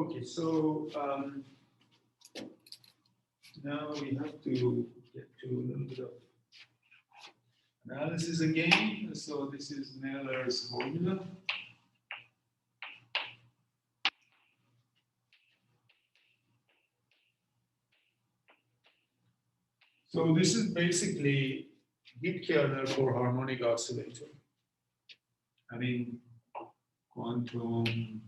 Okay, so now we have to get to a little bit of analysis again. So this is Mehler's formula. So this is basically heat kernel for harmonic oscillator. I mean, quantum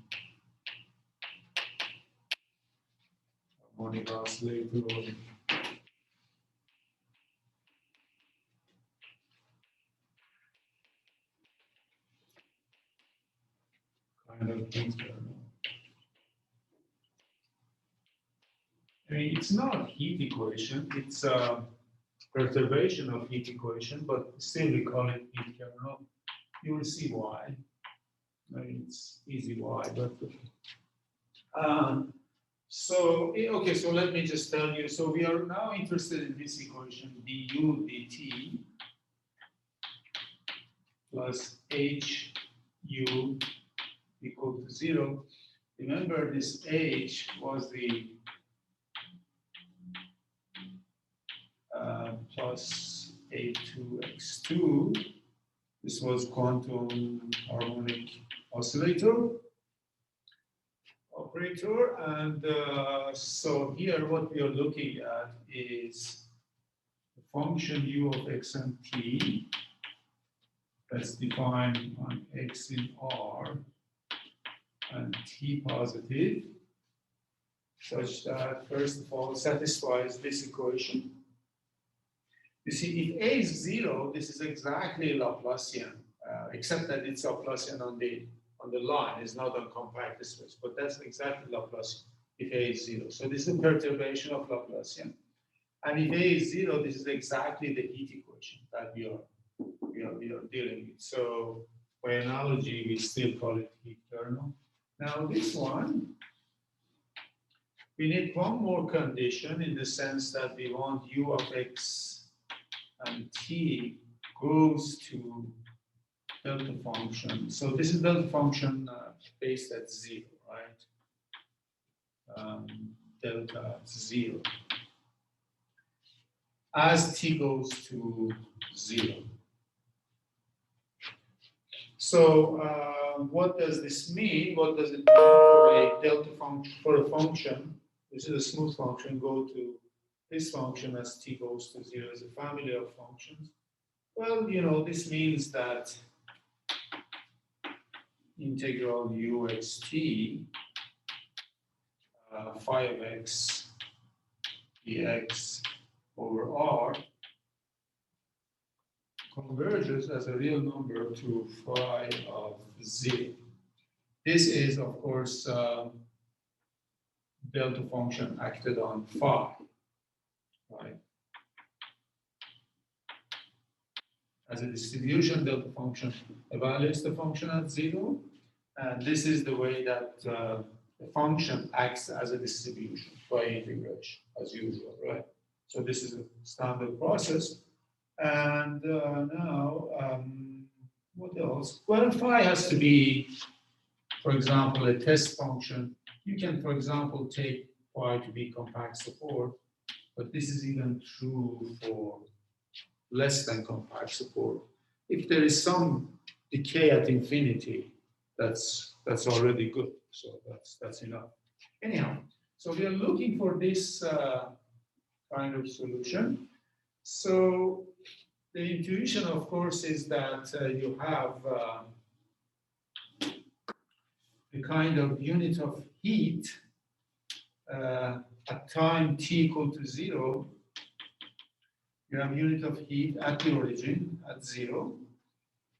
harmonic oscillator. Kind of heat kernel. I mean, it's not heat equation, it's a perturbation of heat equation, but still we call it heat kernel. You will see why. I mean, it's easy why, but okay, so let me just tell you. So we are now interested in this equation, du dt plus hu equal to 0. Remember, this h was the plus a2x2. This was quantum harmonic oscillator operator, and so here what we are looking at is the function u of x and t that's defined on x in R and t positive, such that first of all satisfies this equation. You see, if a is 0, this is exactly Laplacian, except that it's Laplacian on the line, it's not on compact space, but that's exactly Laplacian if a is 0. So this is a perturbation of Laplacian. And if a is 0, this is exactly the heat equation that we are dealing with. So by analogy, we still call it heat kernel. Now this one, we need one more condition in the sense that we want u of x and t goes to delta function. So this is delta function based at 0, right? Delta at 0 as t goes to 0. So what does this mean? What does it mean for a delta function, for a function? This is a smooth function, go to this function as t goes to 0 as a family of functions. Well, you know, this means that integral uxt phi of x dx over r converges as a real number to phi of 0. This is, of course, delta function acted on phi, right? As a distribution, delta function evaluates the function at 0, and this is the way that the function acts as a distribution by integration, as usual, right? So this is a standard process. And now, what else? Well, phi has to be, for example, a test function. You can, for example, take phi to be compact support, but this is even true for less than compact support. If there is some decay at infinity, that's already good. So that's enough. Anyhow, so we are looking for this kind of solution. So the intuition, of course, is that you have a kind of unit of heat at time t equal to 0. You have unit of heat at the origin at 0,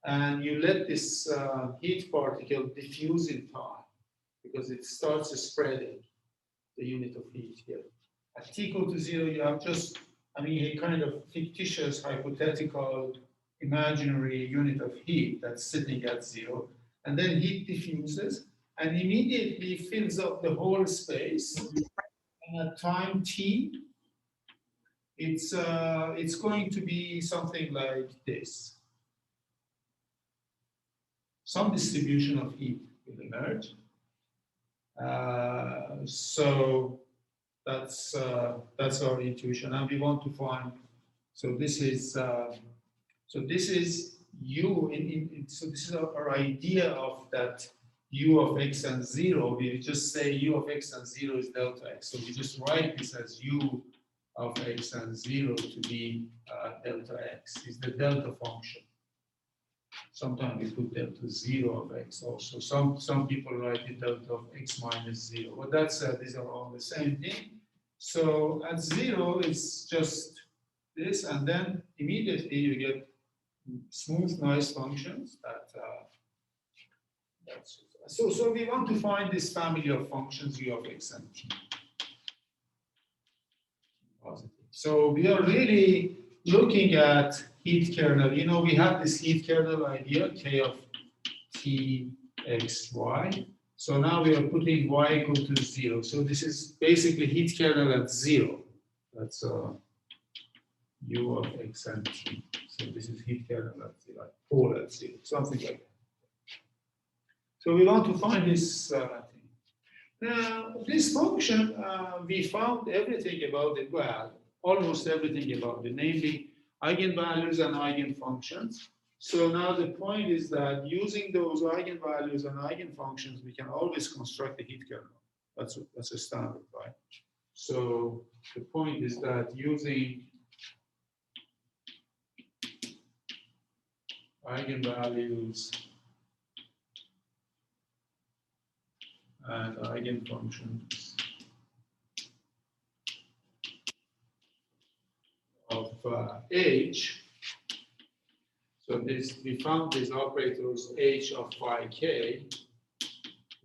and you let this heat particle diffuse in time because it starts spreading the unit of heat here. At t equal to 0, you have just, I mean, a kind of fictitious, hypothetical, imaginary unit of heat that's sitting at 0, and then heat diffuses and immediately fills up the whole space. And at time t, it's going to be something like this. Some distribution of heat will emerge, So that's our intuition, and we want to find. So this is u so this is our idea of that u of x and 0. We just say u of x and 0 is delta x. So we just write this as u of x and 0 to be delta x is the delta function. Sometimes we put delta 0 of x also. Some people write it delta of x minus 0. But that's these are all the same thing. So at 0 it's just this, and then immediately you get smooth, nice functions. So we want to find this family of functions u of x and t. Positive. So we are really looking at heat kernel. You know, we have this heat kernel idea, k of t x y. So now we are putting y equal to 0. So this is basically heat kernel at 0. That's u of x and t. So this is heat kernel at 0, like pole at 0, something like that. So we want to find this thing. Now, this function, we found everything about it, well, almost everything about it, namely eigenvalues and eigenfunctions. So now the point is that using those eigenvalues and eigenfunctions, we can always construct a heat kernel. That's a standard, right? So the point is that using eigenvalues and eigenfunctions of H. So this we found these operators H of phi k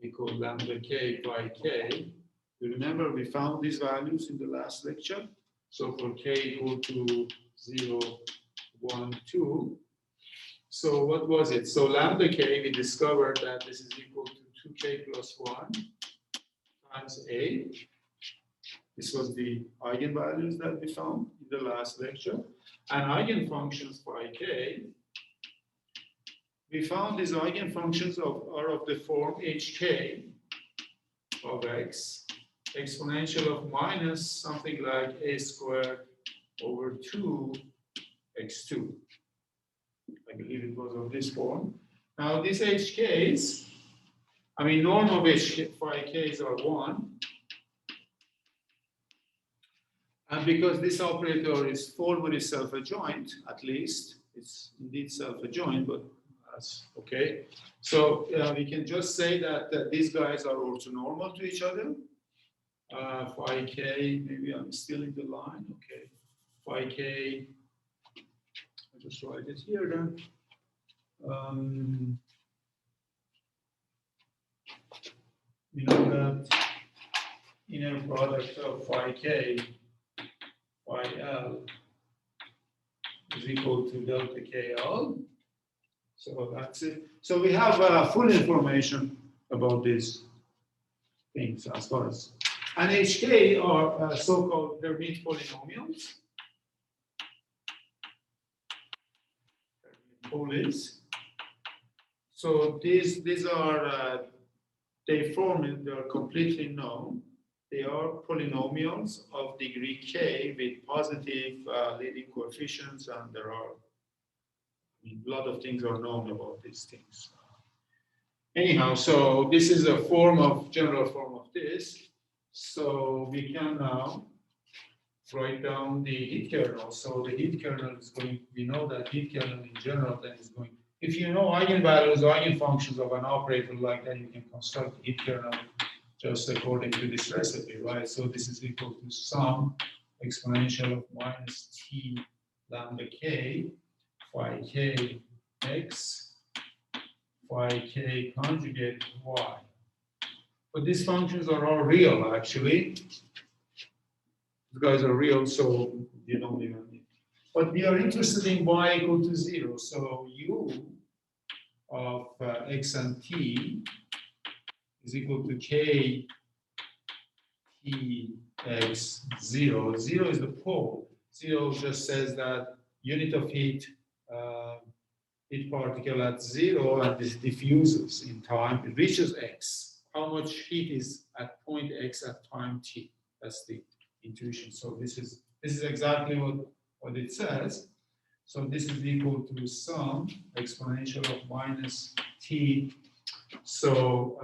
equal lambda k phi k. You remember we found these values in the last lecture. So for k equal to 0, 1, 2. So what was it? So lambda k, we discovered that this is equal to 2k plus 1 times A. This was the eigenvalues that we found in the last lecture. And eigenfunctions phi k, we found these eigenfunctions are of the form hk of x, exponential of minus something like a squared over 2 x2. I believe it was of this form. Now these hk's, I mean norm of h phi k's are 1. And because this operator is formally self-adjoint, at least, it's indeed self-adjoint, but that's okay. So we can just say that these guys are orthonormal to each other. Phi k, maybe I'm still in the line, okay. Phi k, I'll just write it here then. We know that inner product of phi k, phi l is equal to delta kl. So that's it. So we have full information about these things as far as. And hk are so-called Hermite polynomials. Polis. So these are they are completely known. They are polynomials of degree k with positive leading coefficients, and there are a lot of things are known about these things. Anyhow, so this is a general form of this. So we can now write down the heat kernel. So the heat kernel is going, we know that heat kernel in general then is going, if you know eigenvalues or eigenfunctions of an operator like that, you can construct the heat kernel just according to this recipe, right? So this is equal to sum exponential of minus t lambda k phi k x phi k conjugate y. But these functions are all real, actually. These guys are real, so you don't even need. But we are interested in y equal to 0. So u of x and t is equal to k t x 0. 0 is the pole. 0 just says that unit of heat particle at 0 and this diffuses in time. It reaches x. how much heat is at point X at time T. That's the intuition. So this is exactly what it says. So this is equal to sum exponential of minus T. So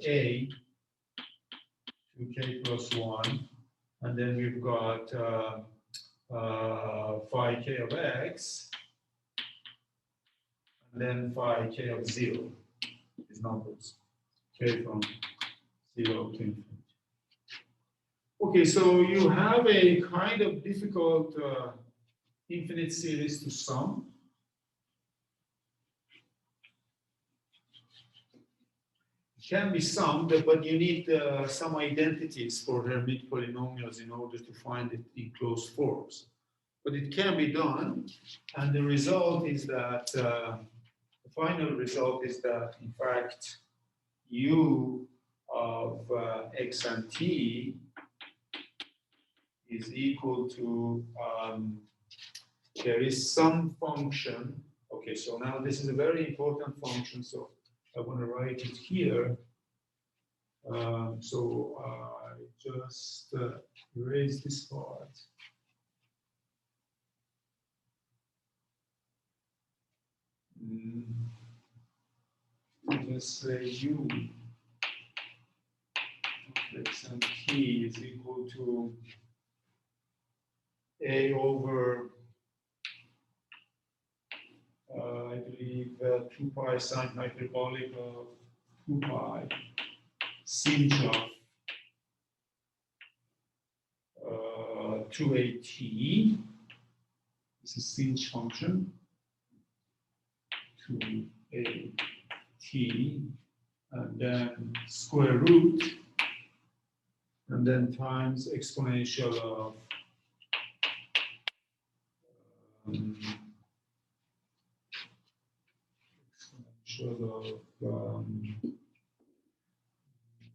A 2k plus 1, and then we've got phi k of x, and then phi k of 0, these numbers, k from 0 to infinity. Okay, so you have a kind of difficult infinite series to sum. Can be summed, but you need some identities for Hermite polynomials in order to find it in closed forms. But it can be done, and the result is that, the final result is that, in fact, u of x and t is equal to, there is some function. Okay, so now this is a very important function, so I want to write it here. So I just erase this part. Just say u of x and t is equal to a over I believe 2 pi sine hyperbolic of 2 pi sinh of 2at. This is sinh function 2at, and then square root, and then times exponential of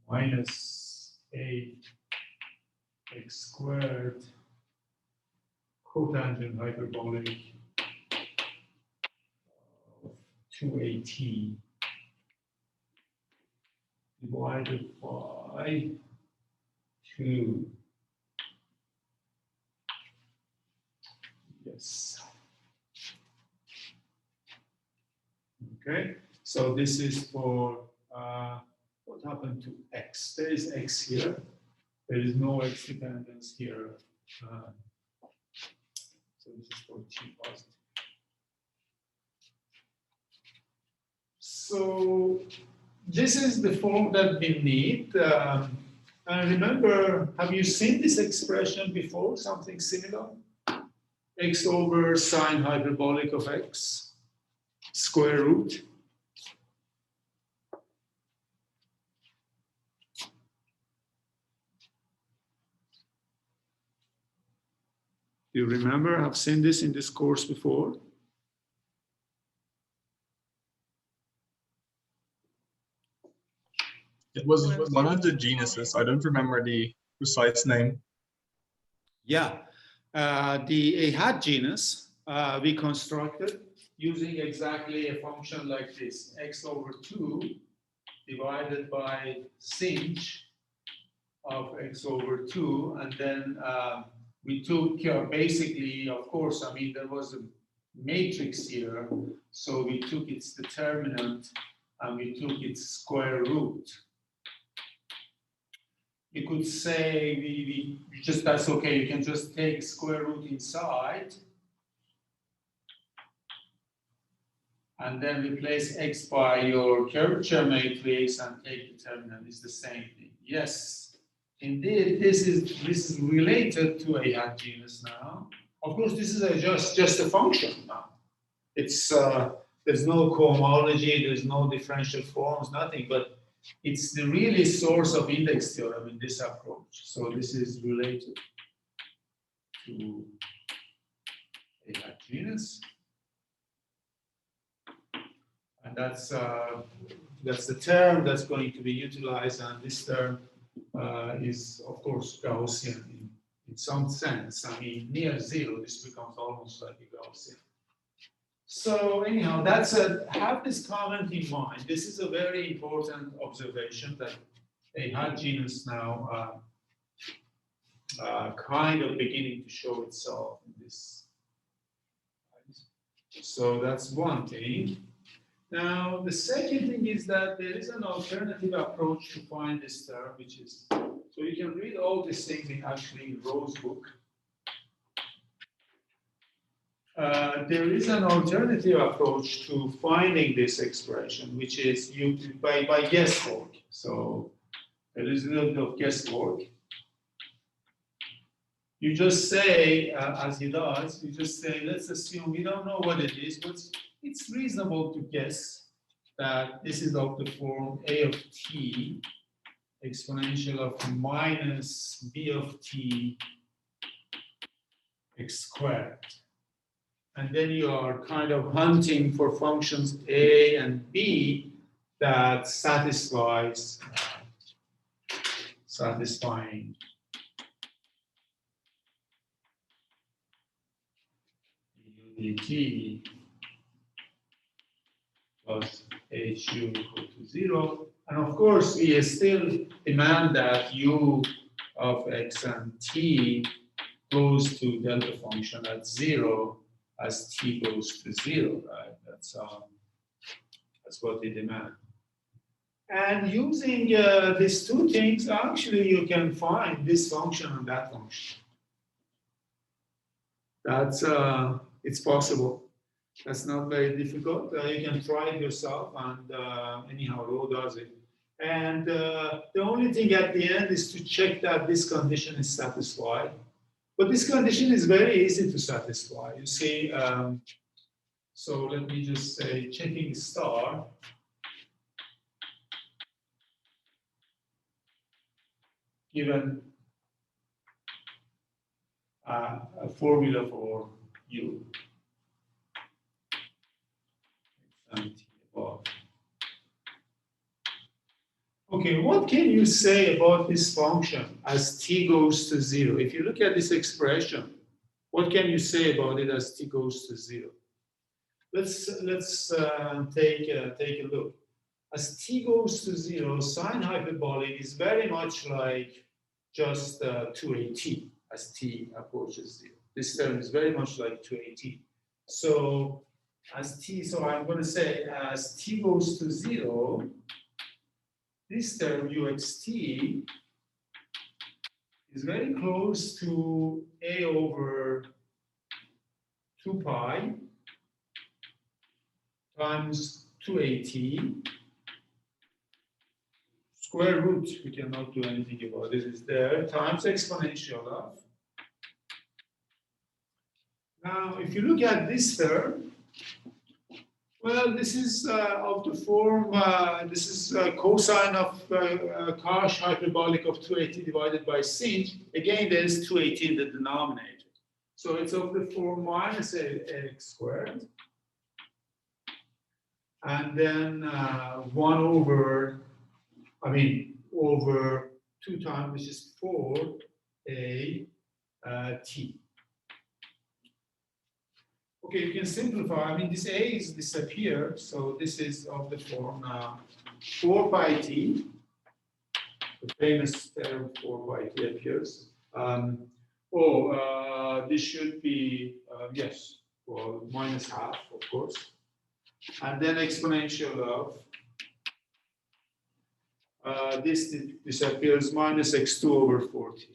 minus 8x squared cotangent hyperbolic of 2at divided by 2. Yes. Okay, so this is for what happened to x. There is x here. There is no x dependence here. So this is for t positive. So this is the form that we need. And remember, have you seen this expression before? Something similar? X over sine hyperbolic of x, square root. Do you remember? I've seen this in this course before. It was one of the genuses. I don't remember the precise name. Yeah, the a hat genus we constructed using exactly a function like this: x over 2 divided by sinh of x over 2, and then we took basically, of course, I mean, there was a matrix here, so we took its determinant and we took its square root. You could say we just, that's okay, you can just take square root inside and then replace x by your curvature matrix and take determinant. Is the same thing. Yes, indeed, this is related to a hat genus now. Of course, this is just a function now. It's there's no cohomology, there's no differential forms, nothing, but it's the really source of index theorem in this approach. So this is related to a hat genus. And that's the term that's going to be utilized, and this term is, of course, Gaussian in some sense. I mean, near zero, this becomes almost like a Gaussian. So anyhow, have this comment in mind. This is a very important observation that a hot genus now kind of beginning to show itself in this. So that's one thing. Now, the second thing is that there is an alternative approach to find this term, which is, so you can read all these things in actually Rowe's book. There is an alternative approach to finding this expression, which is by guesswork. So there is a little bit of guesswork. You just say, as he does, you just say, let's assume we don't know what it is, but it's reasonable to guess that this is of the form a of t exponential of minus b of t x squared. And then you are kind of hunting for functions a and b that satisfying dt plus hu equal to 0. And of course, we still demand that u of x and t goes to delta function at 0 as t goes to 0, right? That's what they demand. And using these two things, actually, you can find this function and that function. That's it's possible. That's not very difficult. You can try it yourself, and anyhow, Rowe does it. And the only thing at the end is to check that this condition is satisfied. But this condition is very easy to satisfy. You see, so let me just say checking star. Given a formula for u. Okay, what can you say about this function as t goes to 0? If you look at this expression, what can you say about it as t goes to 0? Let's take a look. As t goes to 0, sine hyperbolic is very much like just 2at as t approaches 0. This term is very much like 2at. So so I'm going to say as t goes to 0, this term uxt is very close to a over 2 pi times 2at square root, we cannot do anything about this, is there, times exponential of. Now, if you look at this term, well, this is of the form, this is cosine of cosh hyperbolic of 2at divided by sin. Again, there is 2at in the denominator. So it's of the form minus ax squared. And then 1 over, over 2 times, which is 4a t. Okay, you can simplify. this a is disappear, so this is of the form 4 pi t. The famous term 4 pi t appears. This should be yes, well, minus half, of course, and then exponential of this disappears minus x2 over 4t.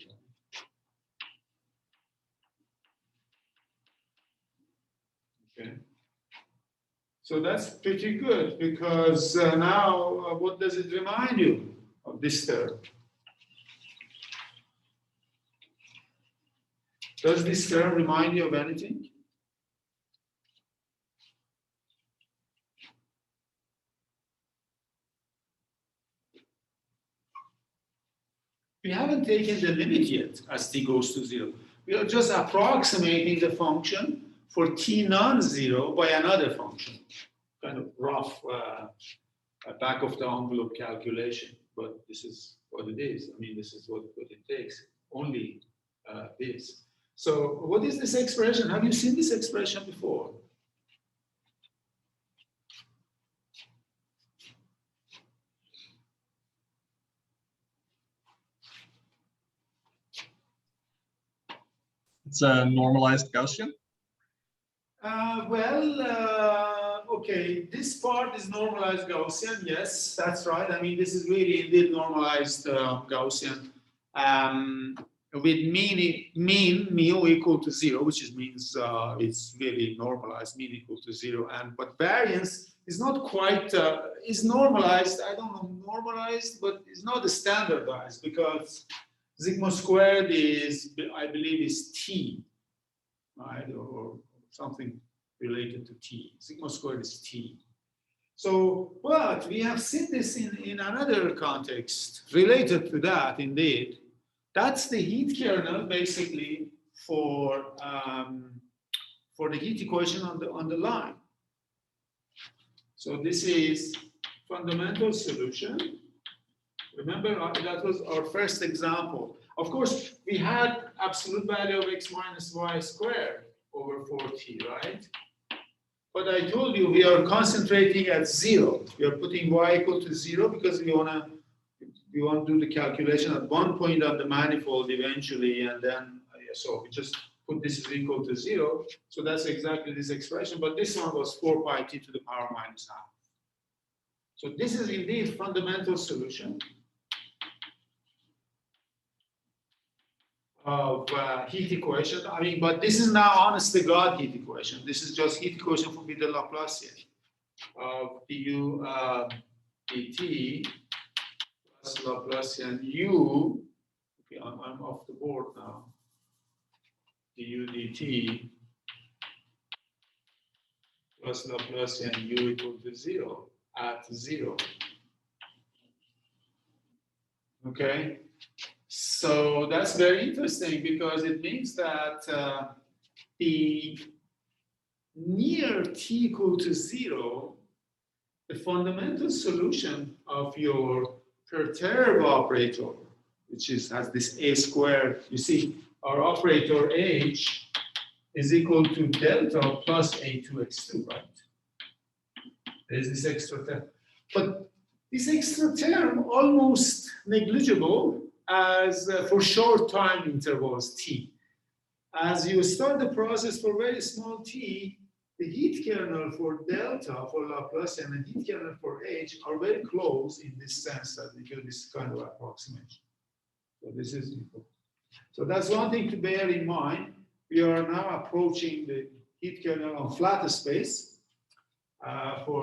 Okay. So that's pretty good because now what does it remind you of this term? Does this term remind you of anything? We haven't taken the limit yet as t goes to 0. We are just approximating the function for t non-zero by another function. Kind of rough back of the envelope calculation, but this is what it is. This is what it takes, only this. So what is this expression? Have you seen this expression before? It's a normalized Gaussian. Okay, this part is normalized Gaussian, yes, that's right. I mean, this is really indeed normalized Gaussian with mean mu equal to 0, which means it's really normalized, mean equal to 0. But variance is not quite, is normalized, I don't know, normalized, but it's not standardized because sigma squared is, I believe, is t, right, or something related to t. Sigma squared is t. So, but we have seen this in another context related to that, indeed. That's the heat kernel, basically, for the heat equation on the line. So this is fundamental solution. Remember, that was our first example. Of course, we had absolute value of x minus y squared over 4t, right? But I told you we are concentrating at 0. We are putting y equal to 0 because we want to do the calculation at one point on the manifold eventually, and then so we just put this is equal to 0. So that's exactly this expression. But this one was 4 pi t to the power minus half. So this is indeed fundamental solution of heat equation. I mean, but this is now honest to God heat equation. This is just heat equation for the Laplacian of du dt plus Laplacian u. Okay, I'm off the board now. Du dt plus Laplacian u equal to 0 at 0. Okay. So that's very interesting because it means that the near t equal to 0, the fundamental solution of your perturb operator, which has this a squared, you see, our operator h is equal to delta plus a2x2, right? There's this extra term. But this extra term almost negligible as for short time intervals t. As you start the process for very small t, the heat kernel for delta for Laplacian and heat kernel for h are very close in this sense that we do this kind of approximation. So this is important. So that's one thing to bear in mind. We are now approaching the heat kernel on flat space for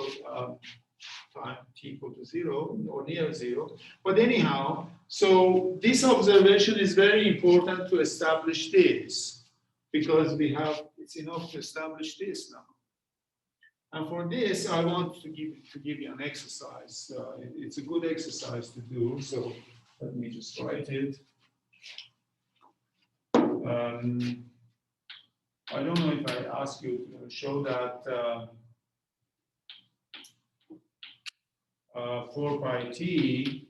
time t equal to 0 or near 0. But anyhow, so this observation is very important to establish this because we have, it's enough to establish this now. And for this, I want to give you an exercise. It's a good exercise to do. So let me just write it. I don't know if I ask you to show that 4 pi t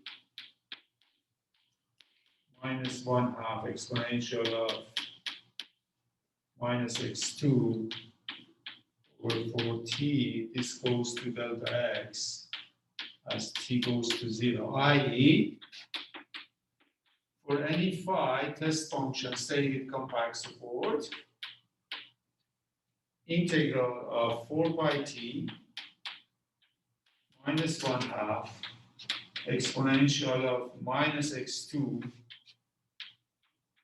minus 1/2 exponential of minus x2 over 4t, this goes to delta x as t goes to 0, i.e. for any phi test function, say with compact support, integral of 4 pi t minus 1/2 exponential of minus x2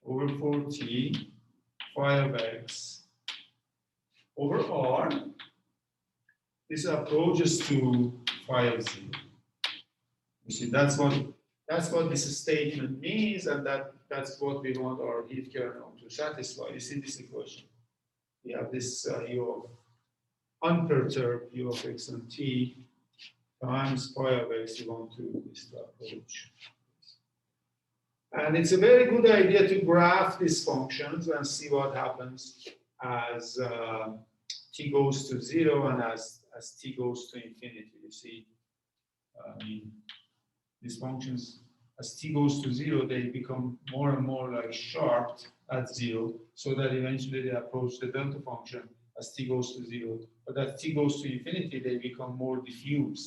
over 4t phi of x over r. This approaches to phi of 0. You see, that's what this statement means, and that's what we want our heat kernel to satisfy. You see this equation. We have this u of unperturbed u of x and t times phi of x. You want to this approach. And it's a very good idea to graph these functions and see what happens as t goes to 0 and as t goes to infinity. You see, these functions, as t goes to 0, they become more and more like sharp at 0, so that eventually they approach the delta function as t goes to 0. But as t goes to infinity, they become more diffuse.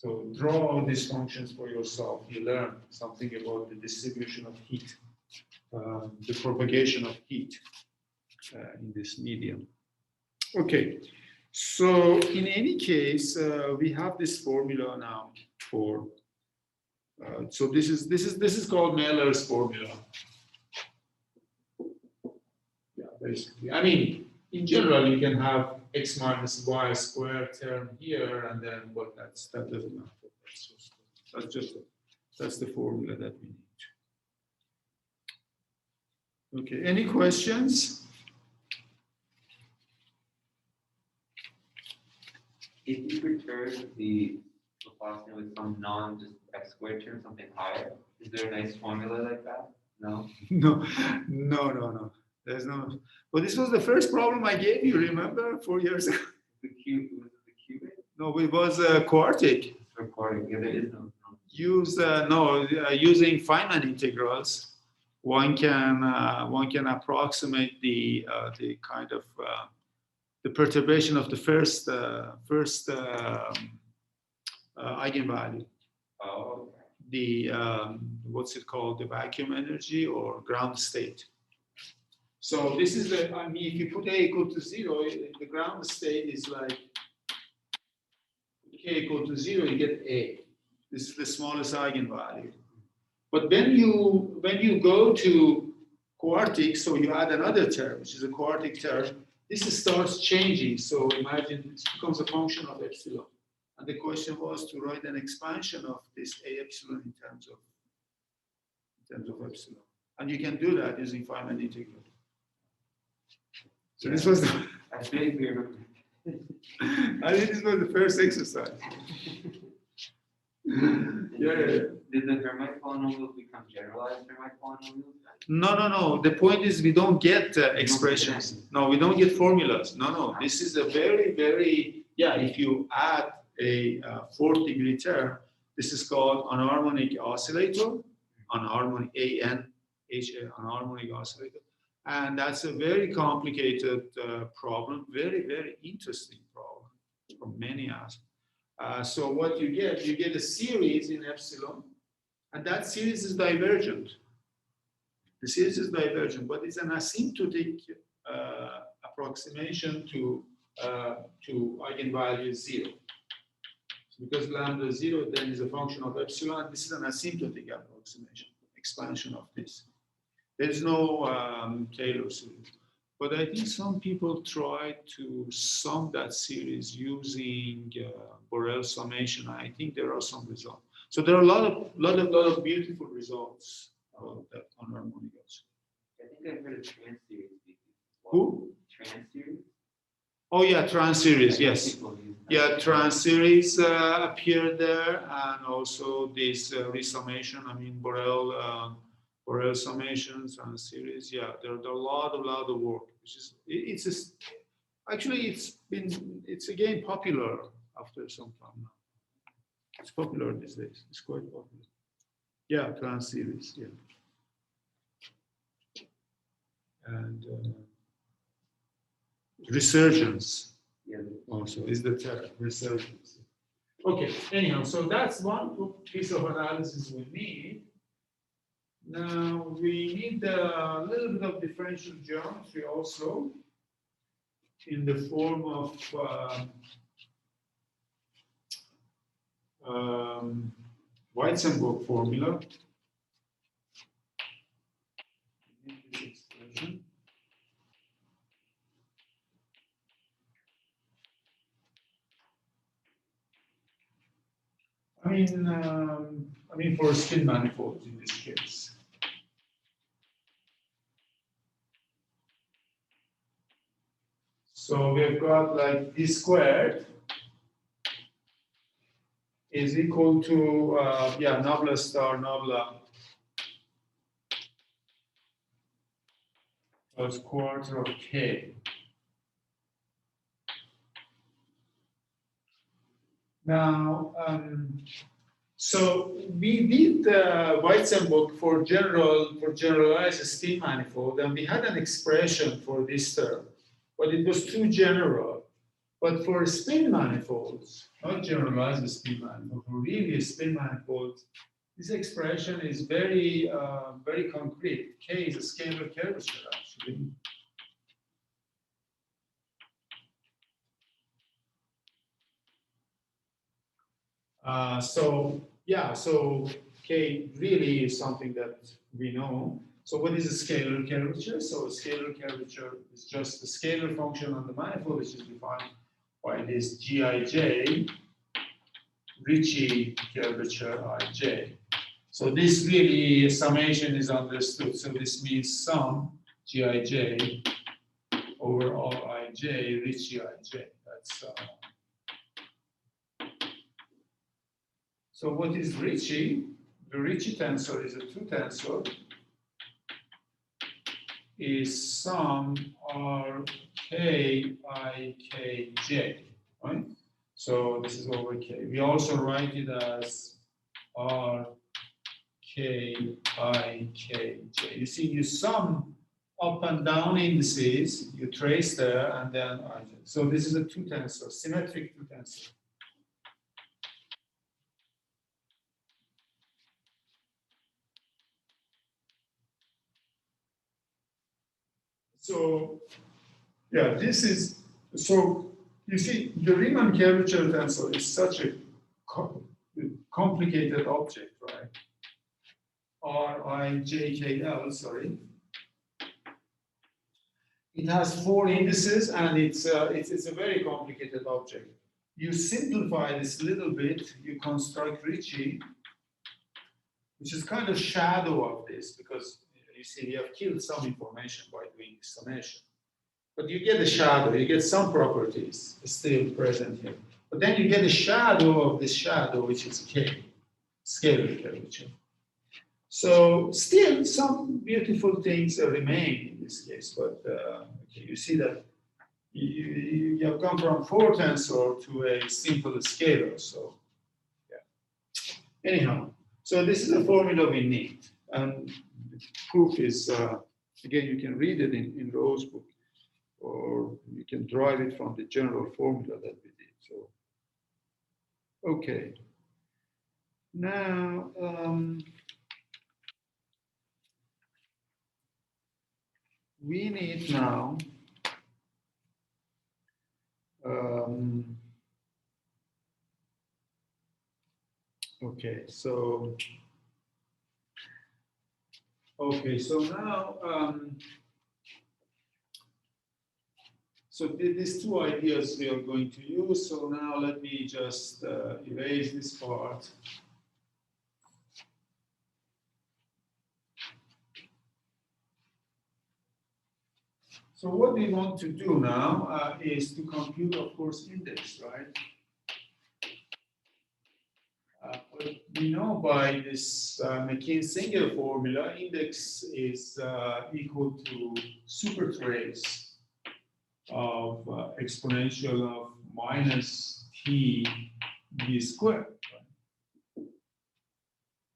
So draw all these functions for yourself. You learn something about the distribution of heat the propagation of heat in this medium. Okay, so in any case, we have this formula now for. So this is called Mehler's formula. Yeah, basically. I mean, in general, you can have x minus y squared term here, and then what that doesn't matter. That's the formula that we need. Okay, any questions? If you perturb the Laplacian with some non-just x squared term, something higher, is there a nice formula like that? No? No. There's no. But this was the first problem I gave you, remember, 4 years ago? The cube, was it the cubic? No, it was quartic. Recording, yeah, there is no. Using Feynman integrals, one can approximate the kind of the perturbation of the first eigenvalue. Oh. The what's it called? The vacuum energy or ground state. So this is the. I mean, if you put a equal to 0, the ground state is like k equal to 0. You get a. This is the smallest eigenvalue. But when you go to quartic, so you add another term, which is a quartic term, this starts changing. So imagine this becomes a function of epsilon. And the question was to write an expansion of this a epsilon in terms of epsilon. And you can do that using Feynman integral. So this was the I think we remember. I think this was the first exercise. Yeah. Did the harmonic polynomials become generalized harmonic polynomials? No. The point is we don't get expressions. No, we don't get formulas. No. This is a very, very, if you add a fourth degree term, this is called an harmonic oscillator, an harmonic anharmonic oscillator. And that's a very complicated problem, very, very interesting problem from many aspects. So what you get a series in epsilon, and that series is divergent. The series is divergent, but it's an asymptotic approximation to eigenvalue 0. So because lambda 0 then is a function of epsilon, this is an asymptotic approximation, expansion of this. There's no Taylor series. But I think some people try to sum that series using Borel summation. I think there are some results. So there are a lot of beautiful results about that on harmonic oscillator. I think I've heard of trans series. Who? Trans series? Oh yeah, trans series, yes. Yeah, trans series appeared there, and also this resummation. I mean, Borel summations and series. Yeah, there are a lot of work. Which is it's again popular after some time now. It's popular these days. It's quite popular. Yeah, trans series. Yeah, and resurgence. Yeah. Also is the term resurgence. Okay. Anyhow, so that's one piece of analysis we need. Now we need a little bit of differential geometry also in the form of Weizenburg formula. I mean for spin manifolds in this case. So we've got like d squared is equal to nabla star nabla plus quarter of k. Now, so we did Weizenburg for generalized spin manifold, and we had an expression for this term, but it was too general. But for spin manifolds, not generalized spin manifold, for really spin manifolds, This expression is very, very concrete. K is a scalar curvature, actually. So yeah, so K really is something that we know. So what is a scalar curvature? So a scalar curvature is just a scalar function on the manifold, which is defined by this Gij, Ricci curvature Ij. So this really summation is understood. So this means sum Gij over all Ij, Ricci Ij. That's so what is Ricci? The Ricci tensor is a two tensor. Is sum Rk Ikj, right? So this is over K. We also write it as Rk Ikj. You see, you sum up and down indices, you trace there, and then Ij. So this is a two tensor, symmetric two tensor. So, yeah, this is, so you see, the Riemann curvature tensor is such a complicated object, right? Rijkl, sorry. It has four indices and it's a very complicated object. You simplify this a little bit, you construct Ricci, which is kind of shadow of this because you see, we have killed some information by doing this summation. But you get a shadow, you get some properties still present here. But then you get a shadow of this shadow, which is K, scalar curvature. So still some beautiful things remain in this case, but okay, you see that you have gone from four tensor to a simple scalar, so yeah. Anyhow, so this is a formula we need, and the proof is, again, you can read it in Rowe's book, or you can derive it from the general formula that we did. So, okay. Now, we need now okay, so now so these two ideas we are going to use. So now let me just erase this part. So what we want to do now is to compute, of course, index, right? But we know by this Atiyah-Singer formula, index is equal to supertrace of exponential of minus t d squared.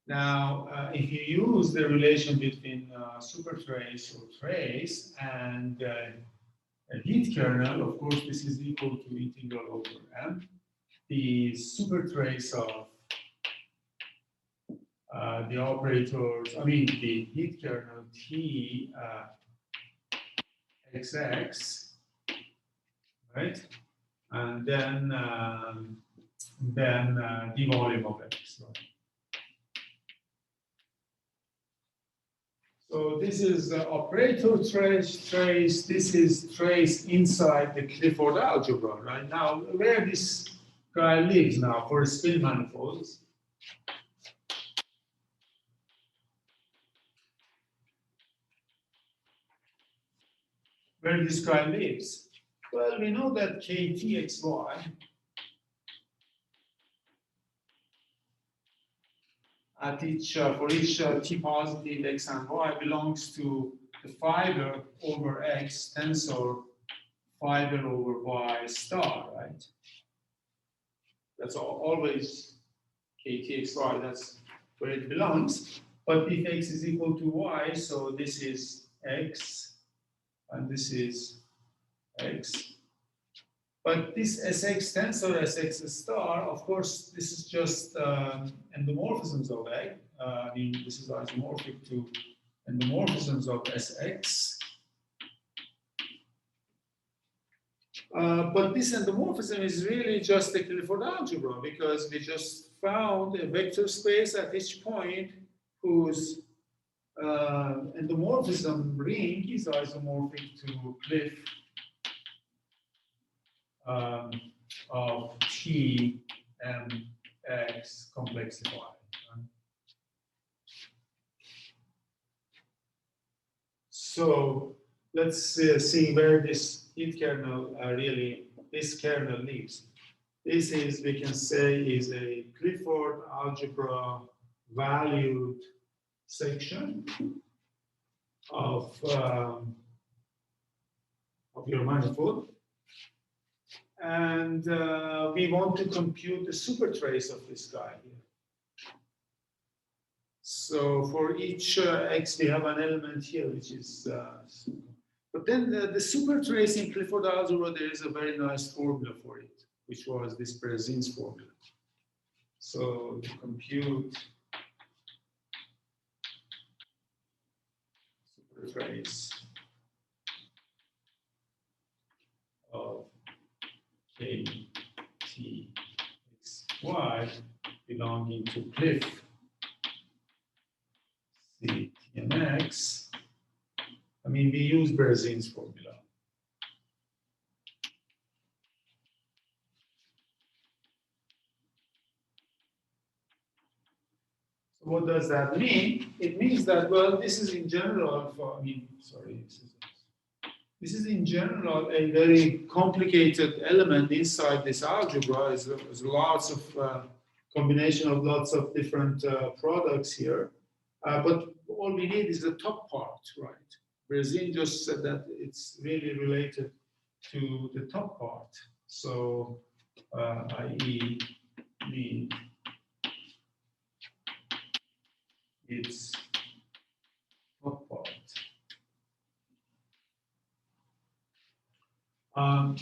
Now, if you use the relation between supertrace or trace and a heat kernel, of course, this is equal to integral over m. The supertrace of the operators, I mean, the heat kernel T XX, right? And then the volume of X, right? So this is operator trace, this is trace inside the Clifford algebra, right? Now, where this guy lives now for spin manifolds, where this guy lives? Well, we know that KTXY at each, for each T positive X and Y belongs to the fiber over X tensor fiber over Y star, right? That's always KTXY, that's where it belongs. But if X is equal to Y, so this is X and this is X. But this Sx tensor, Sx star, of course, this is just endomorphisms of this is isomorphic to endomorphisms of Sx. But this endomorphism is really just a Clifford algebra because we just found a vector space at each point whose endomorphism ring is isomorphic to Cliff of T and X complexified. So let's see where this heat kernel this kernel lives. This is, we can say, is a Clifford algebra valued section of your manifold. And we want to compute the supertrace of this guy here. So for each x, we have an element here, which is, but then the supertrace in Clifford algebra, there is a very nice formula for it, which was this Berzin's formula. So to compute supertrace of k, t, x, y belonging to Cliff C, T, and X. I mean, we use Berzin's formula. So what does that mean? It means that, well, this is in general, this is in general a very complicated element inside this algebra. Is lots of combination of lots of different products here. But all we need is the top part, right? Berzin just said that it's really related to the top part. So, i.e., need its top part.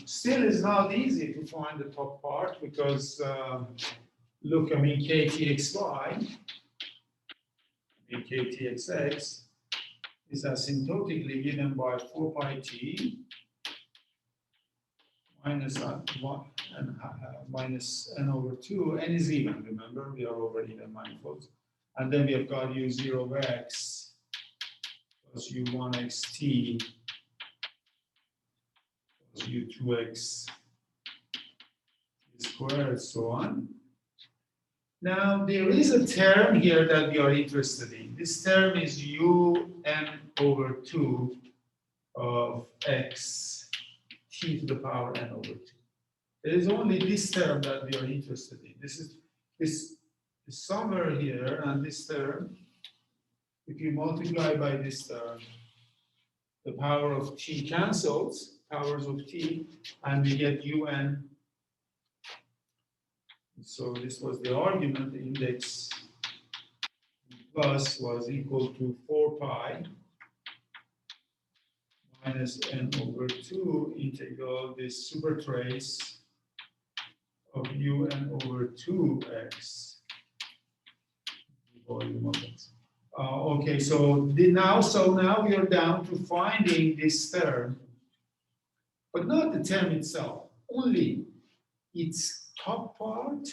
Still, it's not easy to find the top part because, look, I mean, ktxy, ktxx is asymptotically given by 4 pi t minus 1 and minus n over 2. N is even, remember, we are over even manifolds. And then we have got u0x plus u1xt plus u2x squared, so on. Now, there is a term here that we are interested in. This term is un over 2 of x t to the power n over 2. There is only this term that we are interested in. This is somewhere here, and this term, if you multiply by this term, the power of t cancels, powers of t, and we get un. So this was the argument, the index plus was equal to 4 pi minus n over 2 integral this supertrace of un over 2x volume of x. Okay, so now we are down to finding this term, but not the term itself, only its top part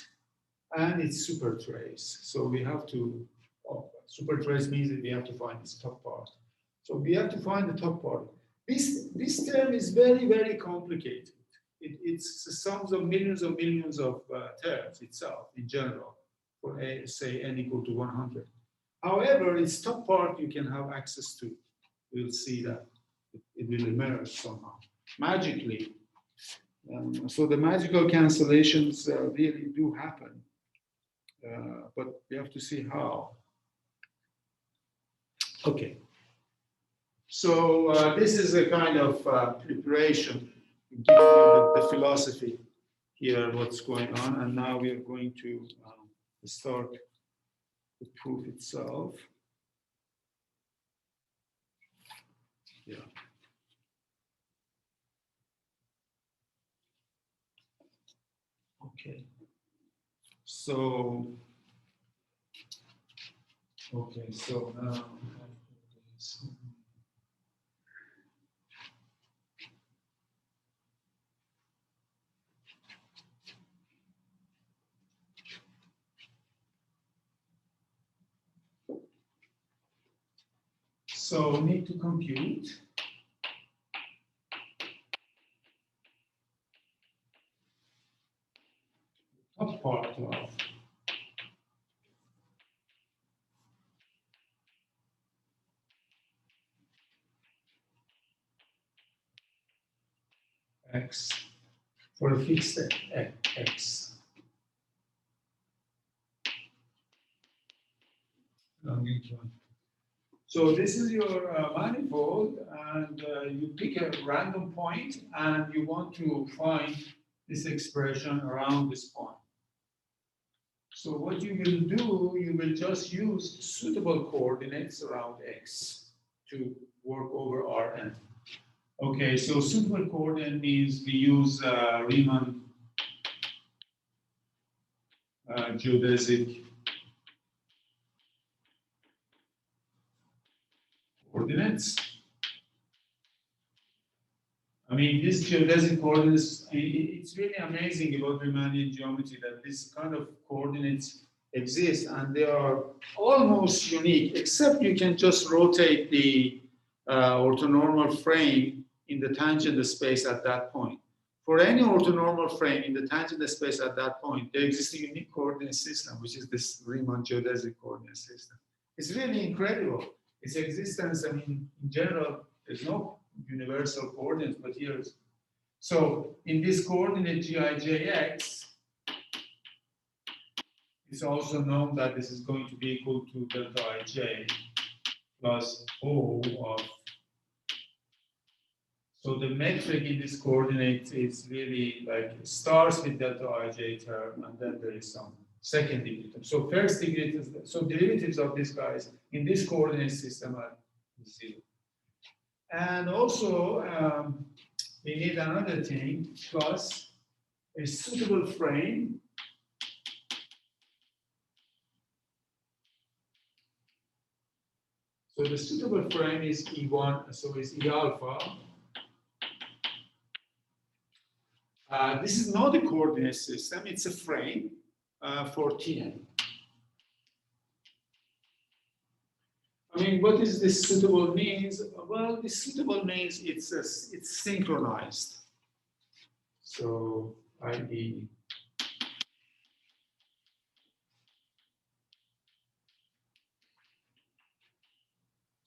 and its supertrace. So we have to, supertrace means that we have to find its top part. So we have to find the top part. This term is very, very complicated. It's the sums of millions of terms itself in general for say n equal to 100. However, its top part you can have access to. We'll see that it will emerge somehow magically. So the magical cancellations really do happen, but we have to see how. Okay. So this is a kind of preparation, giving you the philosophy here, what's going on, and now we are going to start the proof itself. Yeah. Okay. So Okay, so now we have this. So we need to compute top part of x for a fixed x. So this is your manifold, and you pick a random point, and you want to find this expression around this point. So what you will do, you will just use suitable coordinates around x to work over Rn. Okay, so suitable coordinate means we use Riemann geodesic coordinates. I mean, these geodesic coordinates, it's really amazing about Riemannian geometry that this kind of coordinates exist, and they are almost unique, except you can just rotate the orthonormal frame in the tangent space at that point. For any orthonormal frame in the tangent space at that point, there exists a unique coordinate system, which is this Riemann geodesic coordinate system. It's really incredible. Its existence, I mean, in general, there's no universal coordinates, but here. So in this coordinate Gijx, it's also known that this is going to be equal to delta ij plus O of. So the metric in this coordinate is really like it starts with delta ij term, and then there is some second degree term. So first degree, so derivatives of these guys in this coordinate system are 0. And also, we need another thing, plus a suitable frame. So the suitable frame is E1, so it's E alpha. This is not a coordinate system, it's a frame for Tn. I mean, what is this suitable means? Well, this suitable means it's synchronized. So, i.e.,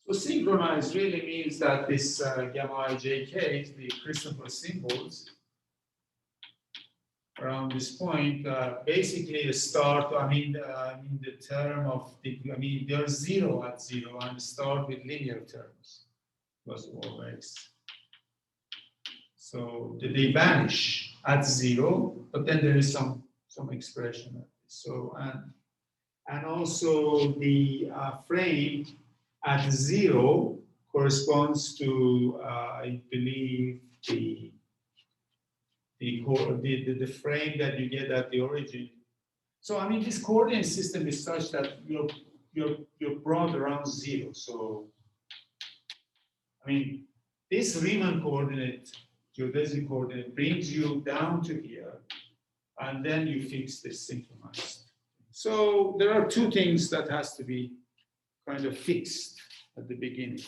so synchronized really means that this gamma ijk, the Christopher symbols around this point, basically start, I mean the term of the, I mean, they're 0 at 0 and start with linear terms plus O of x. So they vanish at 0, but then there is some expression. So and also the frame at 0 corresponds to I believe the frame that you get at the origin. So I mean, this coordinate system is such that you're brought around 0. So I mean, this Riemann coordinate, geodesic coordinate, brings you down to here, and then you fix this synchronized. So there are two things that has to be kind of fixed at the beginning.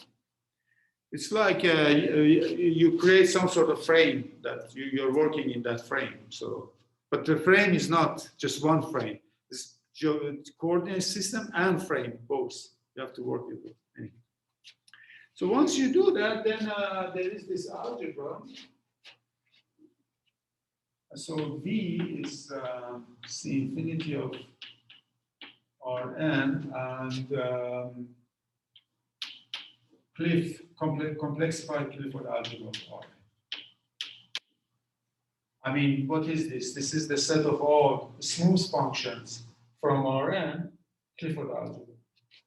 It's like you create some sort of frame that you're working in that frame. So, but the frame is not just one frame. It's coordinate system and frame, both. You have to work with it. Anyway. So once you do that, then there is this algebra. So V is the infinity of Rn, and complexified Clifford algebra of Rn. I mean, what is this? This is the set of all smooth functions from Rn, Clifford algebra.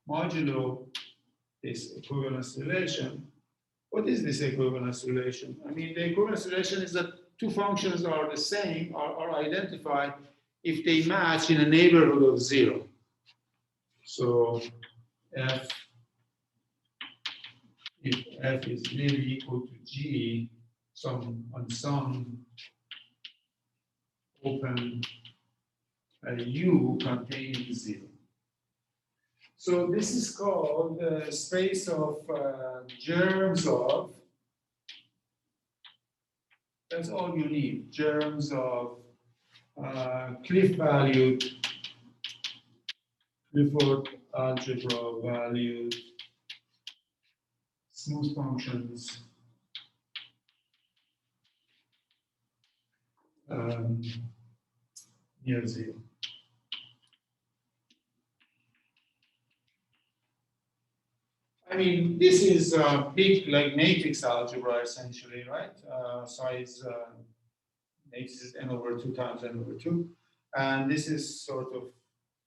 Modulo this equivalence relation. What is this equivalence relation? I mean, the equivalence relation is that two functions are the same, are identified if they match in a neighborhood of 0. So f, if f is really equal to g, on some open U contains 0. So this is called the space of germs of, that's all you need, germs of Clifford algebra valued smooth functions near 0. I mean, this is big, like matrix algebra, essentially, right? Size matrix is n over 2 times n over 2. And this is sort of,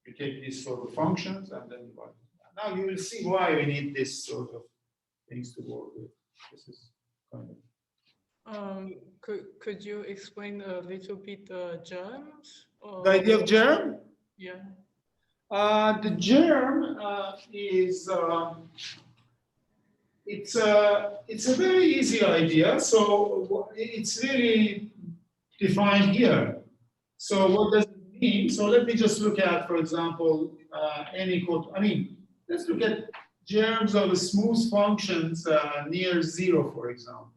you take these sort of functions and then divide. Now you will see why we need this sort of things to work with. This is kind of. Could you explain a little bit germs? The idea of germ? Yeah. The germ is it's a very easy idea. So it's really defined here. So what does it mean? So let me just look at, for example, n equal. I mean, let's look at germs of smooth functions near 0, for example.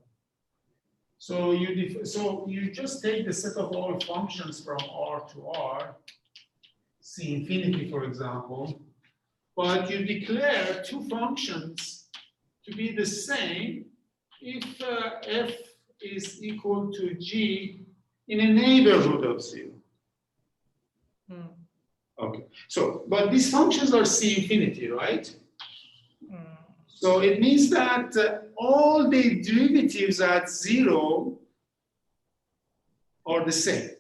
So you just take the set of all functions from R to R, C infinity, for example, but you declare two functions to be the same if f is equal to g in a neighborhood of 0. Okay, so, but these functions are C infinity, right? So it means that all the derivatives at 0 are the same.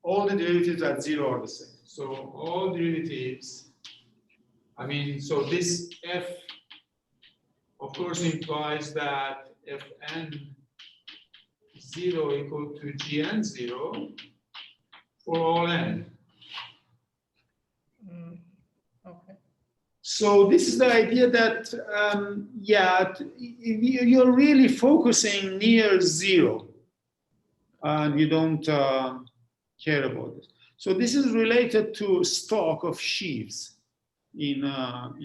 All the derivatives at 0 are the same. So all derivatives, I mean, so this f, of course, implies that fn 0 equal to gn 0 for all n. Okay. So this is the idea that, yeah, you're really focusing near 0, and you don't care about this. So this is related to stock of sheaves in That's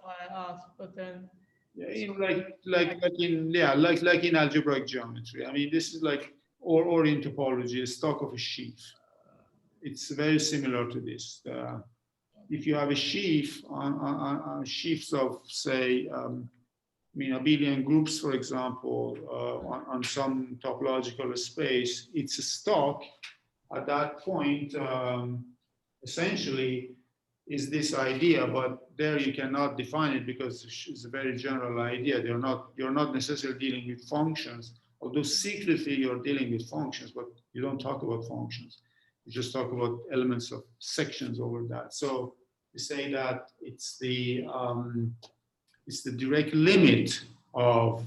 why I asked, but then. In like in algebraic geometry. I mean, this is like or in topology, a stock of a sheaf. It's very similar to this. If you have a sheaf on sheaves of, say, I mean, abelian groups, for example, on some topological space, it's a stock. At that point, essentially, is this idea, but there you cannot define it because it's a very general idea. You're not necessarily dealing with functions, although secretly you're dealing with functions, but you don't talk about functions. You just talk about elements of sections over that. So you say that it's the direct limit of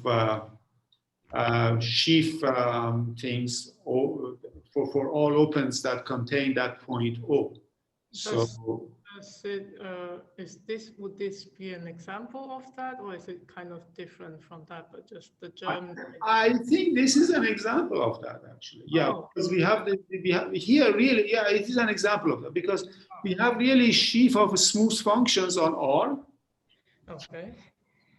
sheaf things for all opens that contain that point O. So would this be an example of that, or is it kind of different from that, but just the germ? I think this is an example of that, actually. Yeah, because we have here really, yeah, it is an example of that because we have really sheaf of smooth functions on R. Okay.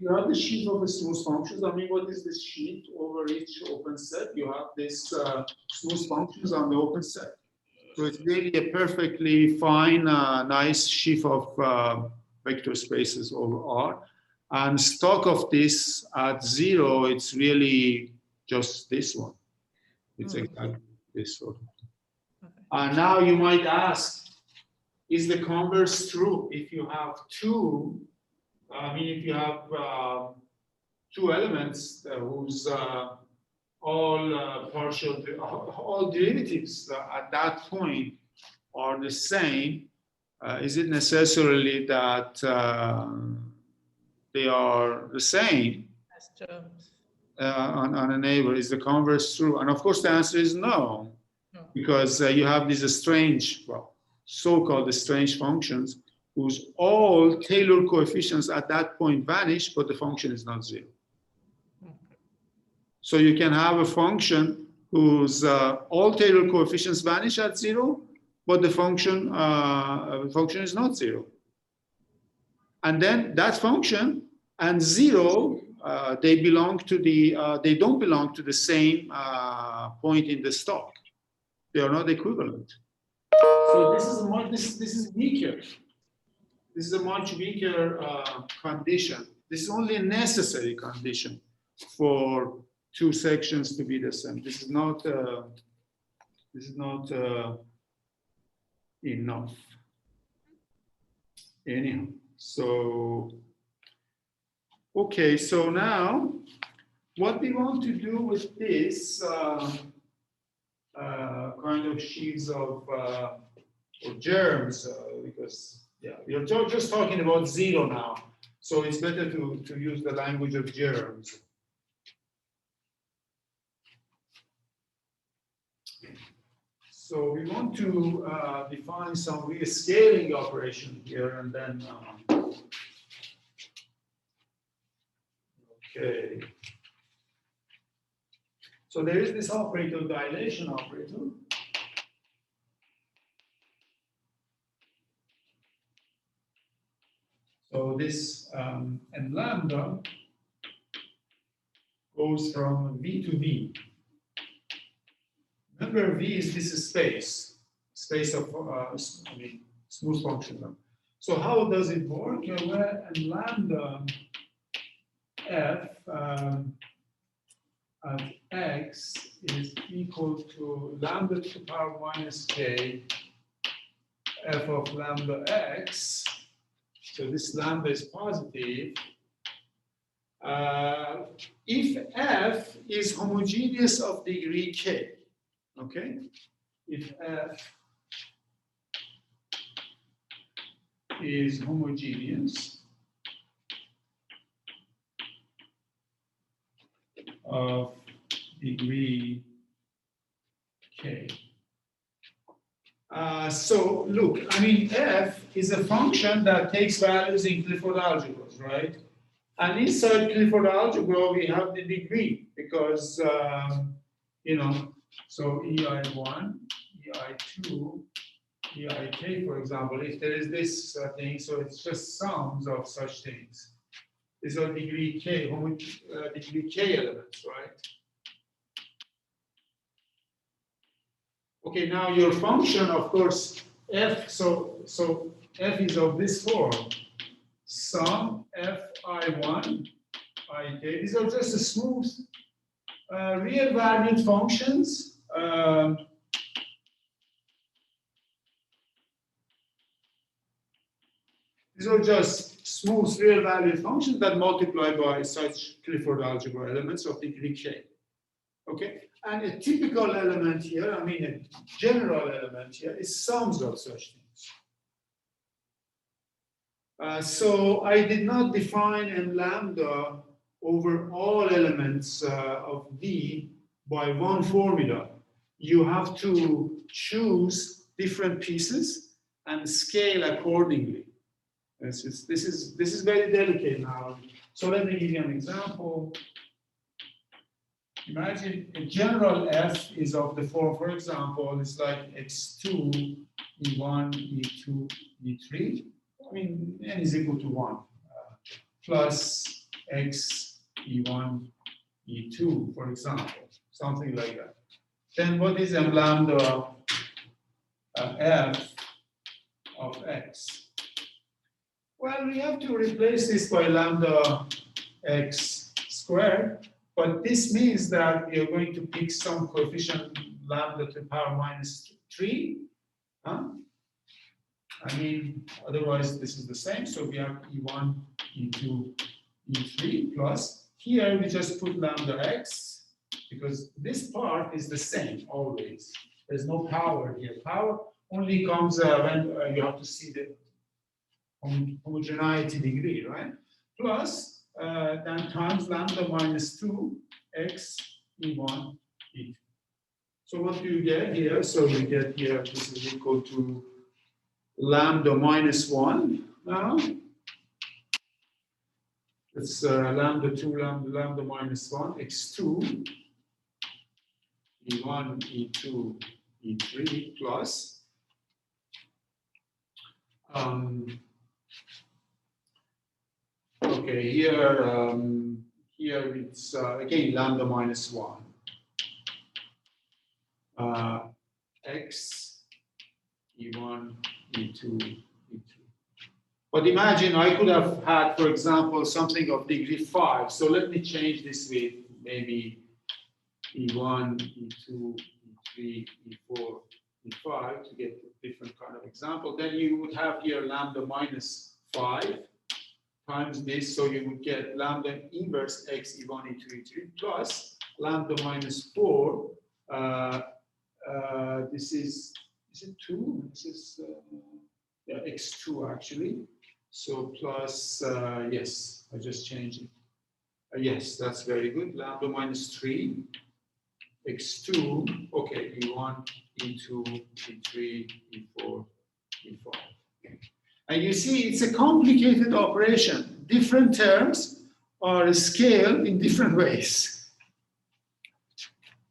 You have the sheaf of smooth functions. I mean, what is this sheaf over each open set? You have this smooth functions on the open set. So it's really a perfectly fine, nice sheaf of vector spaces over R. And stock of this at 0, it's really just this one. It's exactly this sort of thing. And now you might ask, is the converse true? If you have two, I mean, if you have two elements whose all derivatives at that point are the same, is it necessarily that they are the same As germs. on a neighbor? Is the converse true? And of course the answer is no, because you have this strange, well, so-called strange functions whose all Taylor coefficients at that point vanish, but the function is not zero. So you can have a function whose all Taylor coefficients vanish at zero, but the function is not zero. And then that function and zero, they belong to the they don't belong to the same point in the stock. They are not equivalent. So this is weaker. This is a much weaker condition. This is only a necessary condition for two sections to be the same. This is not enough. Anyhow, so okay, so now what we want to do with this kind of sheaves of or germs, because yeah, we're just talking about zero now, so it's better to use the language of germs. So we want to define some rescaling operation here, and then okay. So there is this operator, dilation operator. So this and lambda goes from V to V. Remember, V is this space of smooth function. So how does it work? Where and lambda f at x is equal to lambda to the power minus k f of lambda x. So this lambda is positive. If f is homogeneous of degree k, okay? If f is homogeneous of degree k. So look, I mean, f is a function that takes values in Clifford algebras, right? And inside Clifford algebra, we have the degree because, you know, so EI1, EI2, EIK, for example, if there is this thing, so it's just sums of such things. These are degree K, degree K elements, right? Okay, now your function, of course, f, so f is of this form. Sum fi1, ik. These are just a smooth real valued functions. These are just smooth real valued functions that multiply by such Clifford algebra elements of degree k. Okay, and a typical element here, I mean a general element here, is sums of such things. So I did not define m lambda over all elements of V by one formula. You have to choose different pieces and scale accordingly. This is very delicate now. So let me give you an example. Imagine a general f is of the form, for example, it's like x2, e1, e2, e3. I mean, n is equal to 1, plus x, e1, e2, for example, something like that. Then what is m lambda f of x? Well, we have to replace this by lambda x squared, but this means that we are going to pick some coefficient lambda to the power minus 3. Huh? I mean, otherwise this is the same. So we have e1, e2, e3 plus. Here we just put lambda x because this part is the same always. There's no power here. Power only comes when you have to see the homogeneity degree, right? Plus then times lambda minus 2 x e1 e2. So what do you get here? So you get here, this is equal to lambda minus 1 now. It's lambda 2, lambda minus 1, x2, e1, e2, e3 plus. Okay, here it's again lambda minus 1. X, e1, e2, e3. But imagine I could have had, for example, something of degree 5. So let me change this with maybe e1, e2, e3, e4, e5 to get a different kind of example. Then you would have here lambda minus 5 times this. So you would get lambda inverse x, e1, e2, e3 plus lambda minus 4. This is it 2? This is yeah, x2 actually. So plus, yes, I just changed it. Yes, that's very good. Lambda minus 3, x2, okay, e1, e2, e3, e4, e5. And you see, it's a complicated operation. Different terms are scaled in different ways.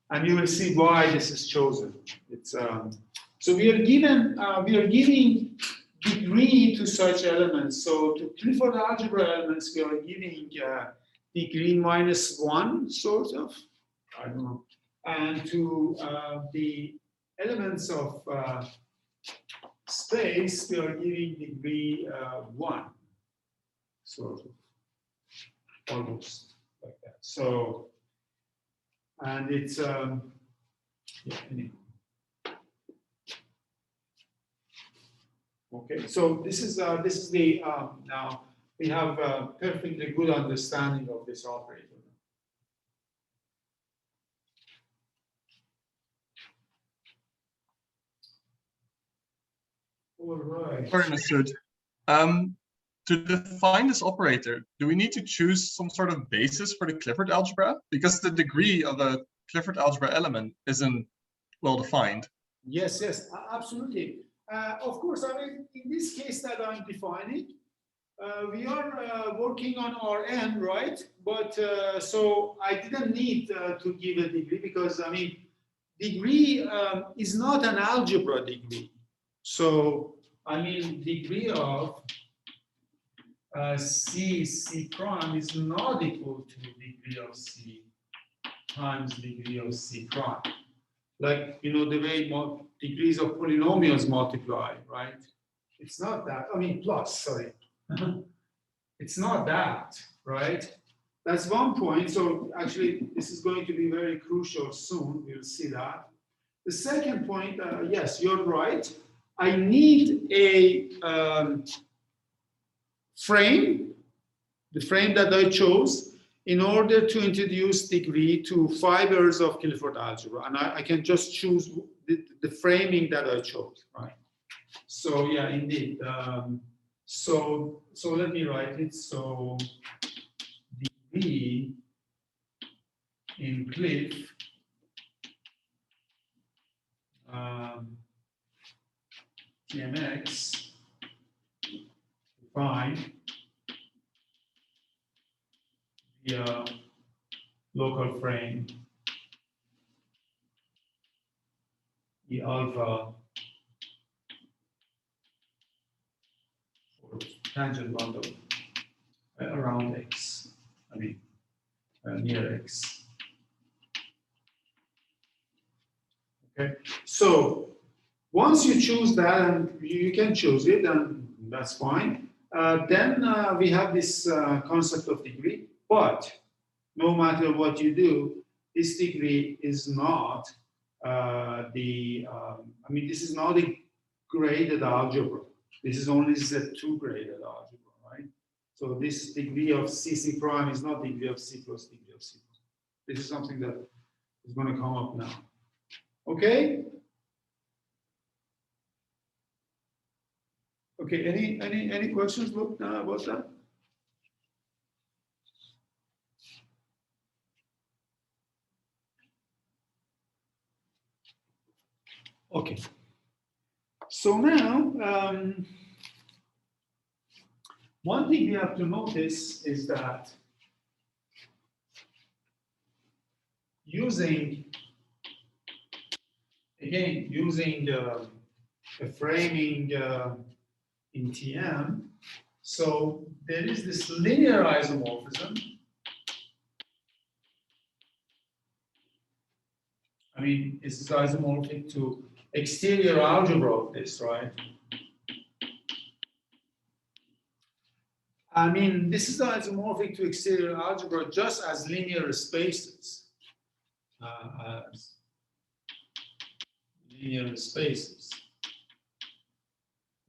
And you will see why this is chosen. It's so we are giving degree to such elements. So to Clifford algebra elements, we are giving degree minus 1, sort of. I don't know. And to the elements of space, we are giving degree 1, sort of, almost like that. So, and it's yeah, anyway. Okay, so this is the now we have a perfectly good understanding of this operator. All right. Understood. To define this operator, do we need to choose some sort of basis for the Clifford algebra? Because the degree of a Clifford algebra element isn't well defined. Yes, yes, absolutely. Of course, I mean, in this case that I'm defining, we are working on Rn, right? But so I didn't need to give a degree because, I mean, degree is not an algebra degree. So, I mean, degree of C prime is not equal to degree of C times degree of C prime. Like, you know, the way degrees of polynomials multiply, right? It's not that, I mean, plus, sorry. It's not that, right? That's one point. So actually, this is going to be very crucial soon. We'll see that. The second point, yes, you're right. I need a frame, the frame that I chose, in order to introduce degree to fibers of Clifford algebra. And I can just choose the framing that I chose, right? So yeah, indeed. So let me write it. So degree in Cliff TMX define via local frame E alpha for tangent bundle around X, I mean near X. Okay, so once you choose that, and you can choose it, and that's fine. Then we have this concept of degree, but no matter what you do, this degree is not I mean, this is not a graded algebra. This is only Z2 graded algebra, right? So this degree of C prime is not degree of C plus degree of C plus. This is something that is going to come up now. Okay? Okay, any questions about that? Okay. So now, one thing you have to notice is that using a framing in TM, so there is this linear isomorphism. I mean, this is isomorphic to exterior algebra of this, right? I mean, this is isomorphic to exterior algebra just as linear spaces. As linear spaces.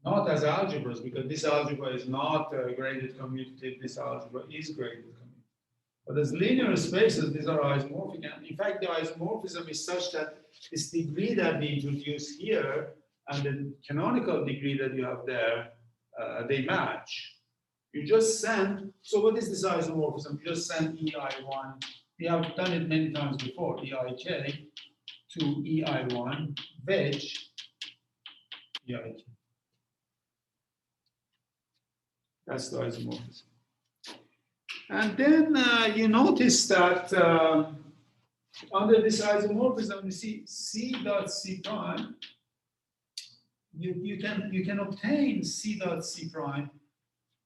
Not as algebras, because this algebra is not graded commutative, this algebra is graded commutative. But as linear spaces, these are isomorphic. And in fact, the isomorphism is such that this degree that we introduce here and the canonical degree that you have there, they match. You just send, so what is this isomorphism? You just send EI1, we have done it many times before, EIK to EI1, which EIK. That's the isomorphism. And then you notice that under this isomorphism, you see C dot C prime, you can obtain C dot C prime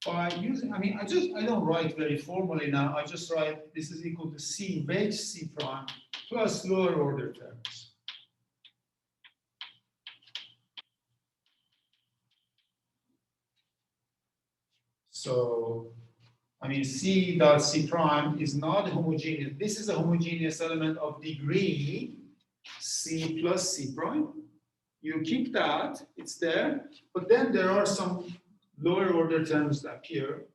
by using, I don't write very formally now, I just write this is equal to C base C prime plus lower order terms. So, I mean, C dot C prime is not homogeneous. This is a homogeneous element of degree C plus C prime. You keep that, it's there, but then there are some lower order terms that appear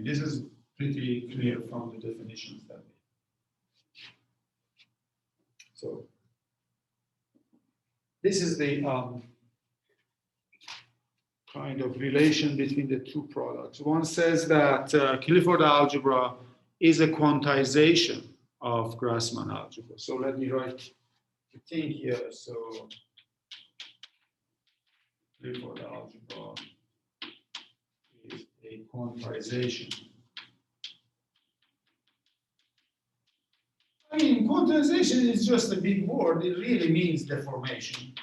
this is pretty clear from the definitions that we. So this is the kind of relation between the two products. One says that Clifford algebra is a quantization of Grassmann algebra. So let me write the thing here. So Clifford algebra is a quantization. I mean, quantization is just a big word. It really means deformation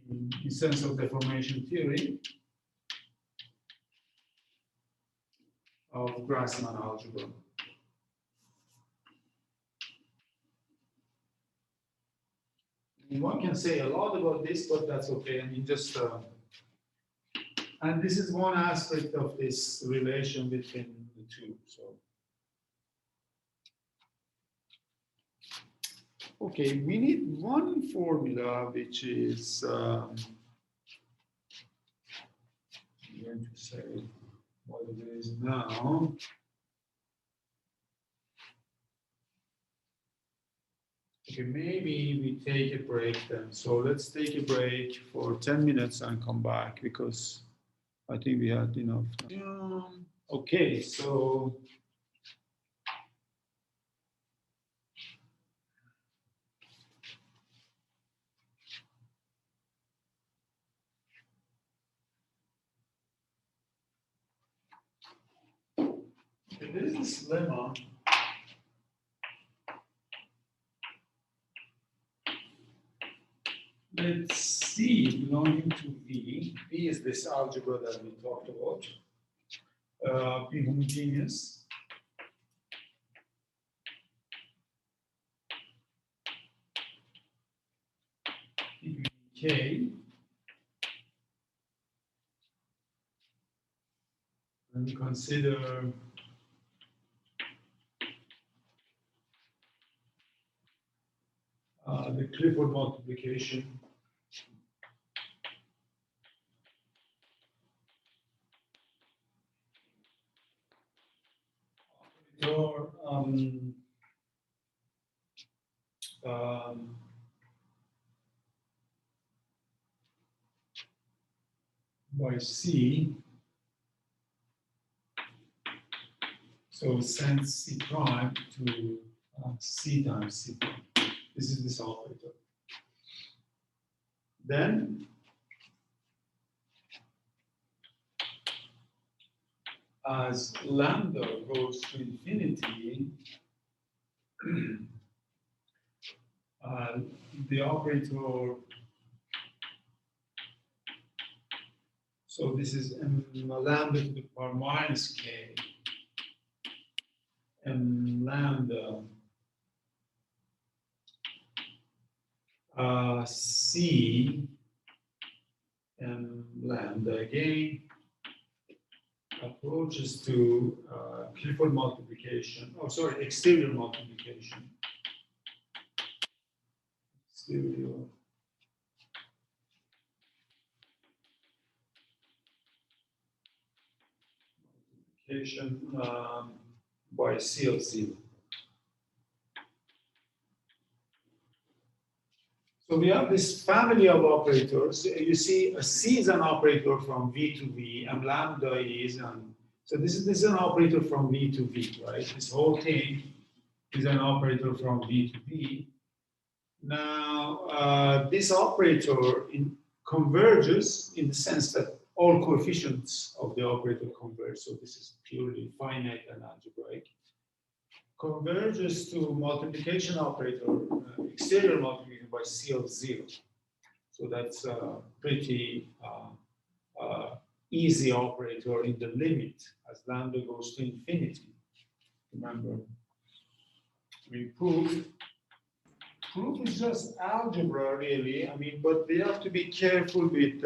in the sense of deformation theory of Grassmann algebra. One can say a lot about this, but that's okay. I mean, just and this is one aspect of this relation between the two. So, okay, we need one formula which is I'm going to say what it is now. Okay, maybe we take a break then. So let's take a break for 10 minutes and come back because I think we had enough time. Okay, so there is this lemma. Let's see, belonging to V. V is this algebra that we talked about. Be homogeneous. K. And consider the Clifford multiplication. Or by C. So send C prime to C times C prime. This is this operator. Then as lambda goes to infinity, the operator, so this is m lambda to the power minus k, m lambda c m lambda again approaches to Clifford multiplication, oh sorry, exterior multiplication. Exterior multiplication by C of 0. So we have this family of operators. You see, a C is an operator from V to V, and lambda is so this is an operator from V to V, right? This whole thing is an operator from V to V. Now, this operator converges in the sense that all coefficients of the operator converge. So this is purely finite and algebraic. Converges to multiplication operator, exterior multiplication by C of 0. So that's a pretty easy operator in the limit as lambda goes to infinity. Remember, we prove is just algebra, really. I mean, but we have to be careful with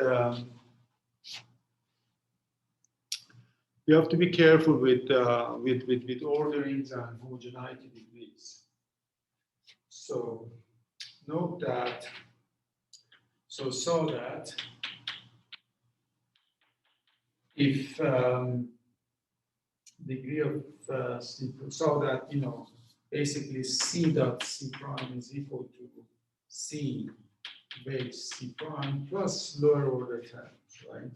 with orderings and homogeneity degrees. So note that. So that if degree of so that basically C dot C prime is equal to C base C prime plus lower order terms, right?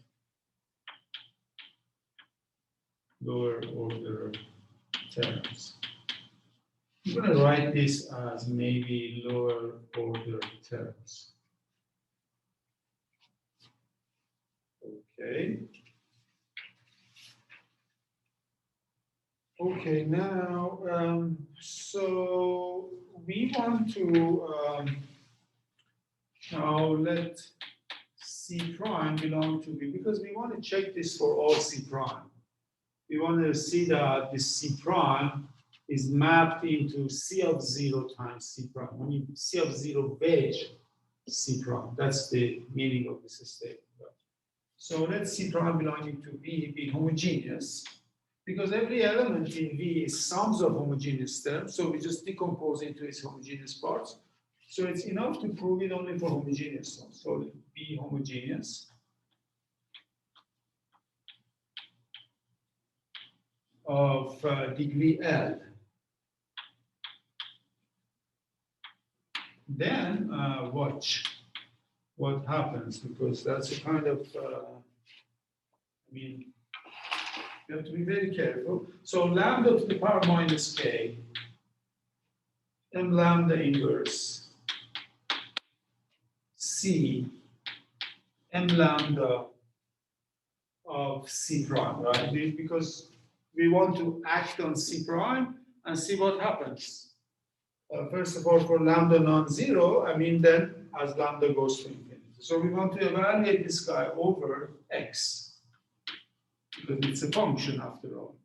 Lower order terms. I'm going to write this as maybe lower order terms. Okay. Okay, now, so we want to now let C prime belong to B, because we want to check this for all C prime. We want to see that this C prime is mapped into C of 0 times C prime. I mean, C of 0 beige C prime. That's the meaning of this statement. So let C prime belonging to B be homogeneous, because every element in V is sums of homogeneous terms, so we just decompose into its homogeneous parts. So it's enough to prove it only for homogeneous sums. So let be homogeneous of degree L. Then watch what happens, because that's a kind of, I mean, you have to be very careful. So lambda to the power minus k, m lambda inverse C, m lambda of C prime, right? Because we want to act on C prime and see what happens. First of all, for lambda non-zero, I mean, then as lambda goes to infinity. So we want to evaluate this guy over x, because it's a function after all.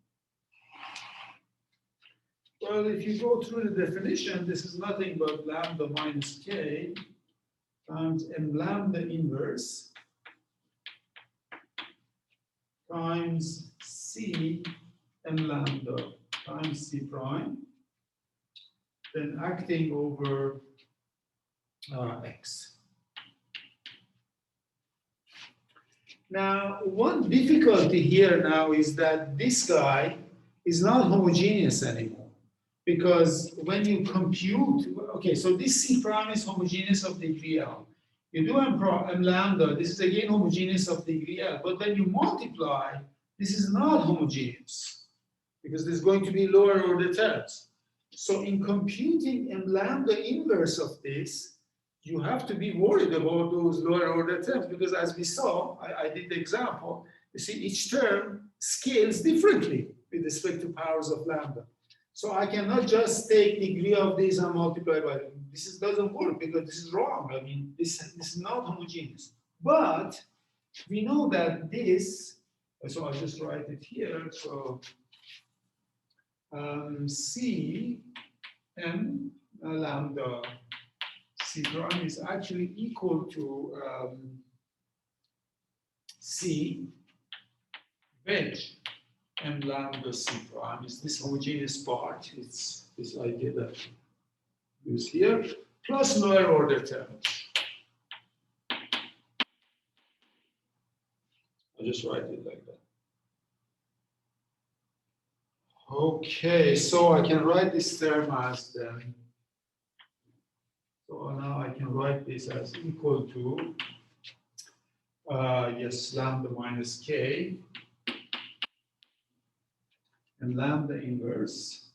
Well, if you go through the definition, this is nothing but lambda minus k times m lambda inverse times C m lambda times C prime, then acting over x. Now, one difficulty here now is that this guy is not homogeneous anymore, because when you compute, okay, so this C prime is homogeneous of degree L. You do m lambda, this is again homogeneous of degree L, but then you multiply, this is not homogeneous, because there's going to be lower order terms. So in computing m lambda inverse of this, you have to be worried about those lower order terms, because as we saw, I did the example, you see each term scales differently with respect to powers of lambda. So I cannot just take degree of this and multiply by it. Doesn't work because this is wrong. I mean, this is not homogeneous. But we know that this, so I'll just write it here. So C m lambda C prime is actually equal to C wedge m lambda C prime is this homogeneous part. It's this idea that is here, plus lower order terms. I'll just write it like that. Okay, so I can write this term as then. So now I can write this as equal to, yes, lambda minus k, and lambda inverse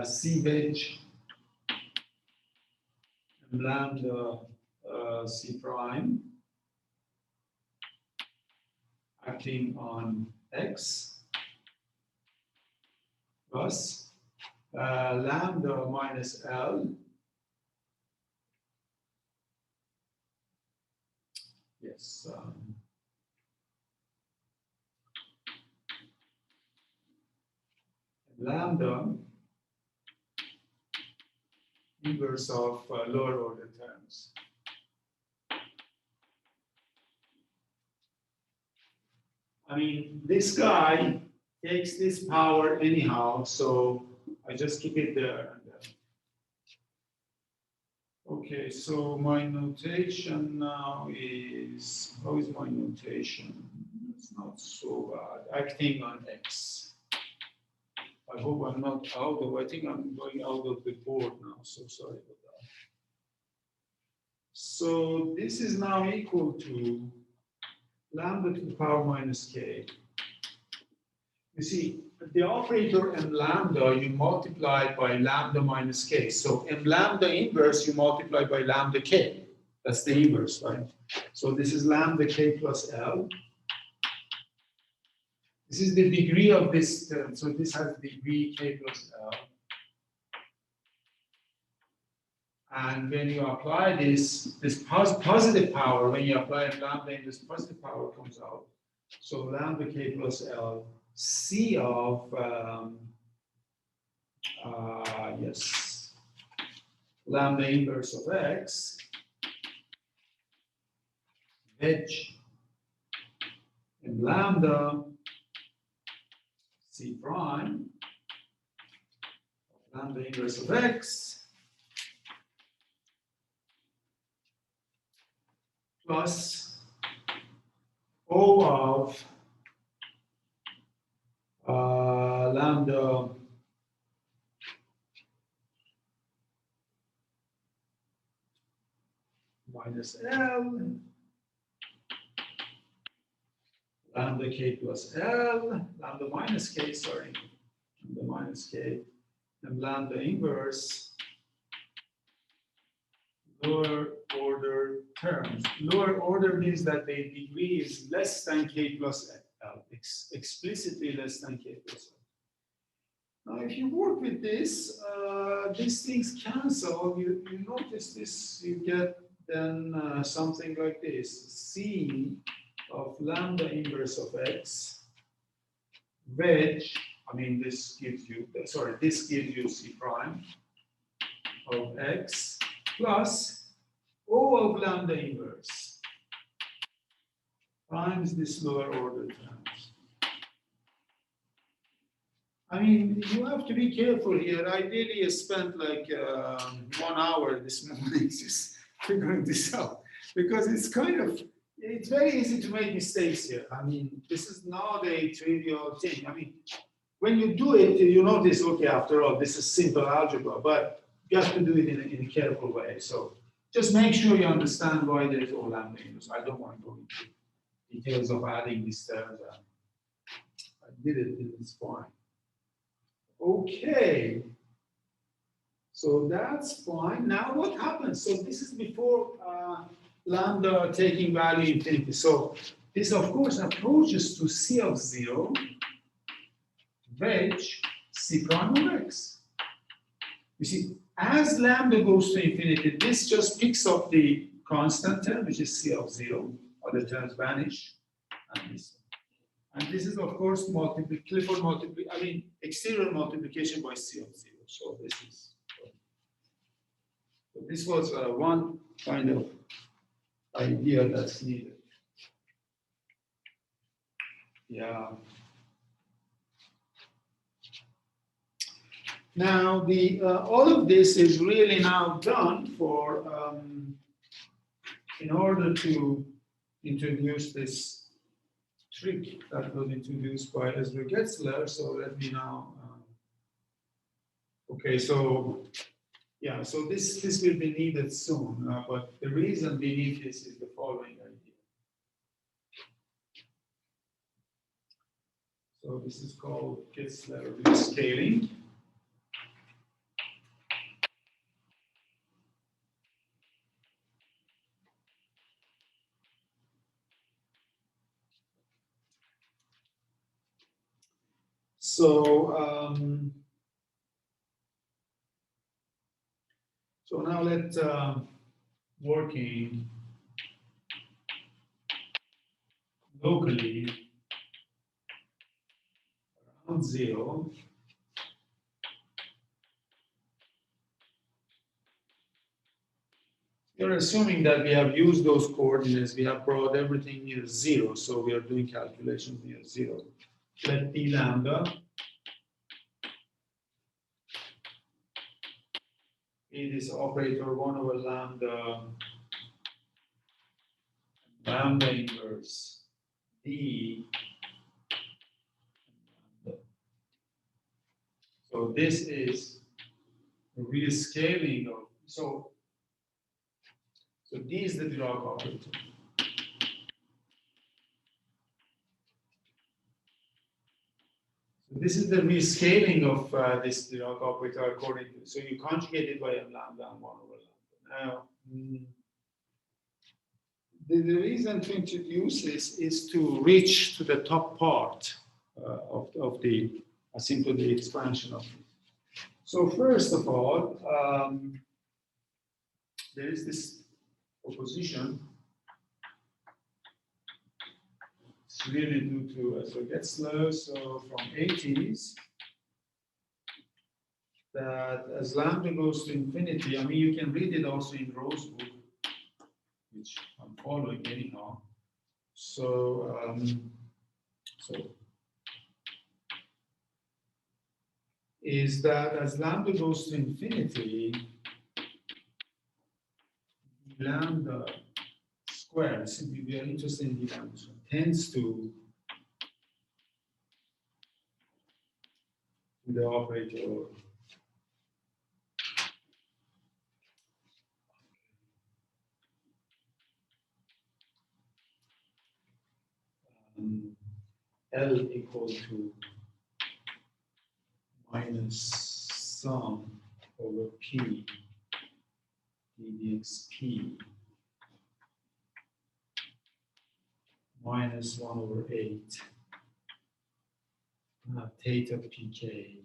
C wedge and lambda C prime acting on X plus lambda minus L. Yes. Lambda inverse of lower order terms. I mean, this guy takes this power anyhow, so I just keep it there. Okay, so my notation now is, how is my notation? It's not so bad. Acting on X. I hope I'm not out of, I think I'm going out of the board now, so sorry about that. So this is now equal to lambda to the power minus k. You see, the operator m lambda you multiply by lambda minus k. So m lambda inverse you multiply by lambda k. That's the inverse, right? So this is lambda k plus L. This is the degree of this term. So this has degree k plus L. And when you apply this positive power, when you apply lambda in this positive power comes out. So lambda k plus L, C of, yes, lambda inverse of X, wedge, and lambda C prime, lambda inverse of X, plus O of lambda minus L, lambda k plus L, lambda minus k, sorry, lambda minus k, and lambda inverse lower order terms. Lower order means that the degree is less than k plus L, explicitly less than k plus L. Now, if you work with this, these things cancel. You notice this, you get then something like this. C of lambda inverse of X, wedge, I mean, this gives you, sorry, this gives you C prime of X plus O of lambda inverse times this lower order terms. I mean, you have to be careful here. I really spent like 1 hour this morning just figuring this out, because it's kind of, it's very easy to make mistakes here. I mean, this is not a trivial thing. I mean, when you do it, you notice, okay, after all, this is simple algebra, but you have to do it in a careful way. So just make sure you understand why there is O lambda inverse. I don't want to go into details of adding these terms. I did it, it's fine. Okay. So that's fine. Now what happens? So this is before lambda taking value infinity. So this, of course, approaches to C of 0, which C prime of x. You see, as lambda goes to infinity, this just picks up the constant term, which is C of 0. Other terms vanish. And this is, of course, Clifford exterior multiplication by C of 0. So this was one kind of idea that's needed. Yeah. Now, all of this is really now done for in order to introduce this trick that was introduced by Getzler. So let me now. Okay, so yeah, so this will be needed soon, but the reason we need this is the following idea. So this is called Getzler rescaling. So now let's working locally around 0. You're assuming that we have used those coordinates, we have brought everything near 0, so we are doing calculations near 0. Let d lambda be this operator 1 over lambda inverse d. So this is the rescaling of, so d is the Dirac operator. So this is the rescaling of this Dirac operator according to, so you conjugate it by m lambda and 1 over lambda. Now, the reason to introduce this is to reach to the top part of the asymptotic expansion of it. So first of all, there is this proposition. It's really due to Getzler. So from 80s, that as lambda goes to infinity, I mean, you can read it also in Rose's book, which I'm following anyhow. So, is that as lambda goes to infinity, lambda squared, simply we are interested in the lambda squared, tends to the operator L equal to minus sum over P dx P minus 1 over 8 theta pk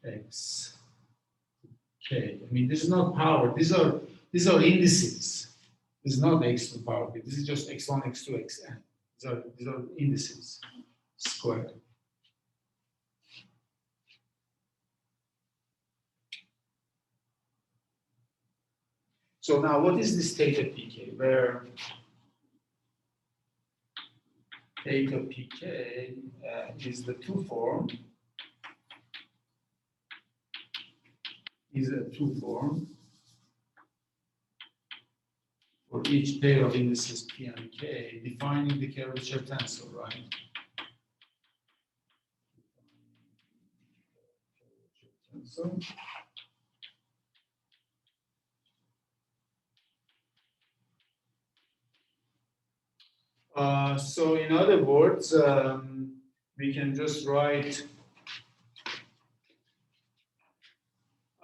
x k. I mean, this is not power. These are indices. This is not x to the power b. This is just x1, x2, xn. These are indices squared. So now, what is this theta pk? Where theta pk is the two form. Is a two form for each pair of indices p and k, defining the curvature tensor, right? Tensor. So in other words, we can just write,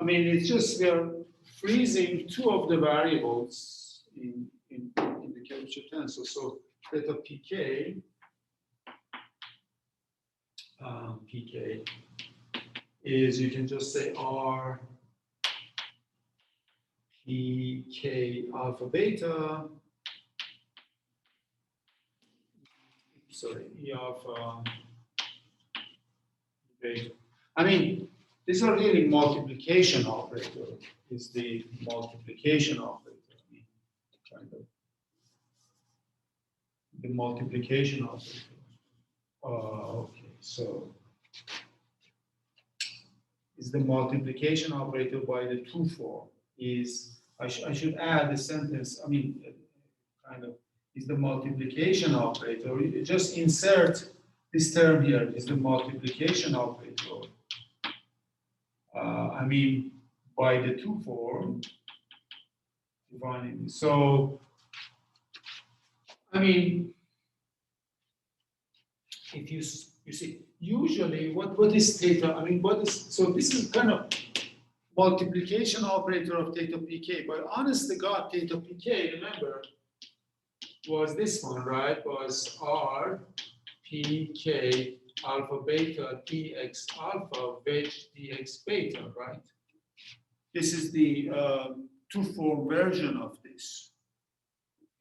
I mean, it's just we are freezing two of the variables in the curvature tensor. So theta pk, pk is, you can just say r pk alpha beta, sorry, e alpha beta. I mean, these are really multiplication operator, is the multiplication operator. I mean, kind of the multiplication operator. Okay, so is the multiplication operator by the two form is, I should add the sentence, I mean, kind of, is the multiplication operator, you just insert this term here, is the multiplication operator. I mean, by the two form, defining. So, I mean, if you see, usually what is theta? I mean, what is, so this is kind of multiplication operator of theta pk, but honest to God, theta pk, remember, was this one, right? Was r pk alpha beta dx alpha wedge dx beta, right? This is the two-form version of this.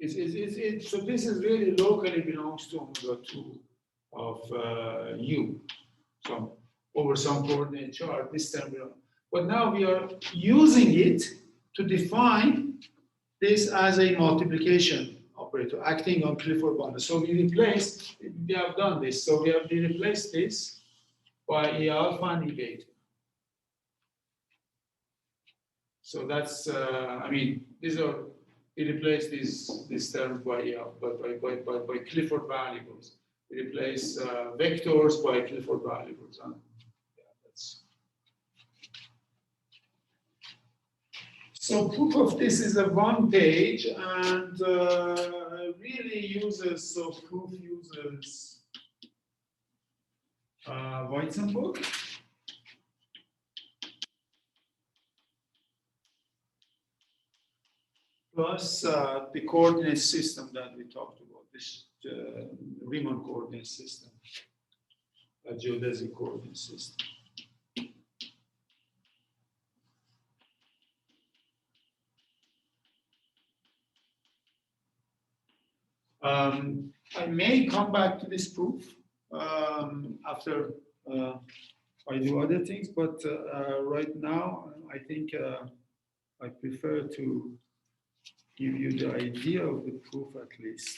So this is really locally belongs to omega 2 of u. So over some coordinate chart, this term belongs. But now we are using it to define this as a multiplication operator acting on Clifford boundary. So we have done this. So we replaced this by E alpha and E beta. So that's, I mean, we replace these terms by Clifford variables. We replace vectors by Clifford variables. So proof of this is a one page and really uses, so proof uses Weizenburg. Plus the coordinate system that we talked about, this Riemann coordinate system, a geodesic coordinate system. I may come back to this proof after I do other things, but right now I think I prefer to give you the idea of the proof at least,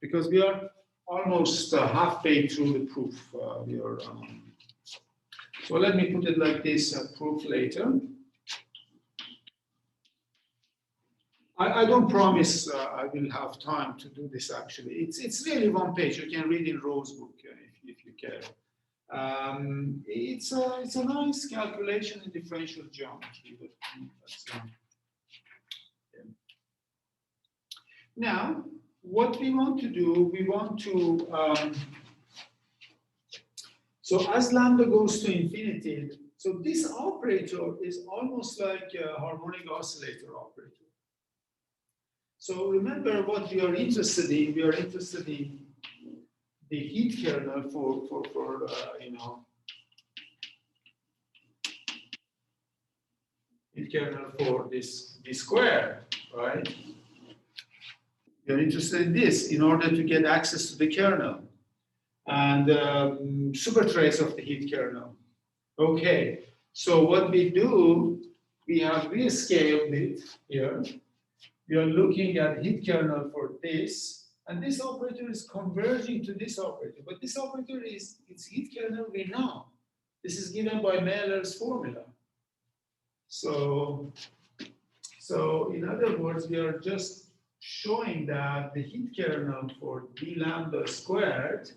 because we are almost halfway through the proof. So let me put it like this: proof later. I don't promise I will have time to do this. Actually, it's really one page. You can read in Rose's book if you care. It's a nice calculation in differential geometry. Now, what we want to do, we want to, so as lambda goes to infinity, so this operator is almost like a harmonic oscillator operator. So remember what we are interested in. We are interested in the heat kernel for heat kernel for this square, right? We are interested in this in order to get access to the kernel and supertrace of the heat kernel. Okay, so what we do, we have rescaled it here. We are looking at heat kernel for this, and this operator is converging to this operator. But this operator is its heat kernel we know. This is given by Mehler's formula. So in other words, we are just showing that the heat kernel for d lambda squared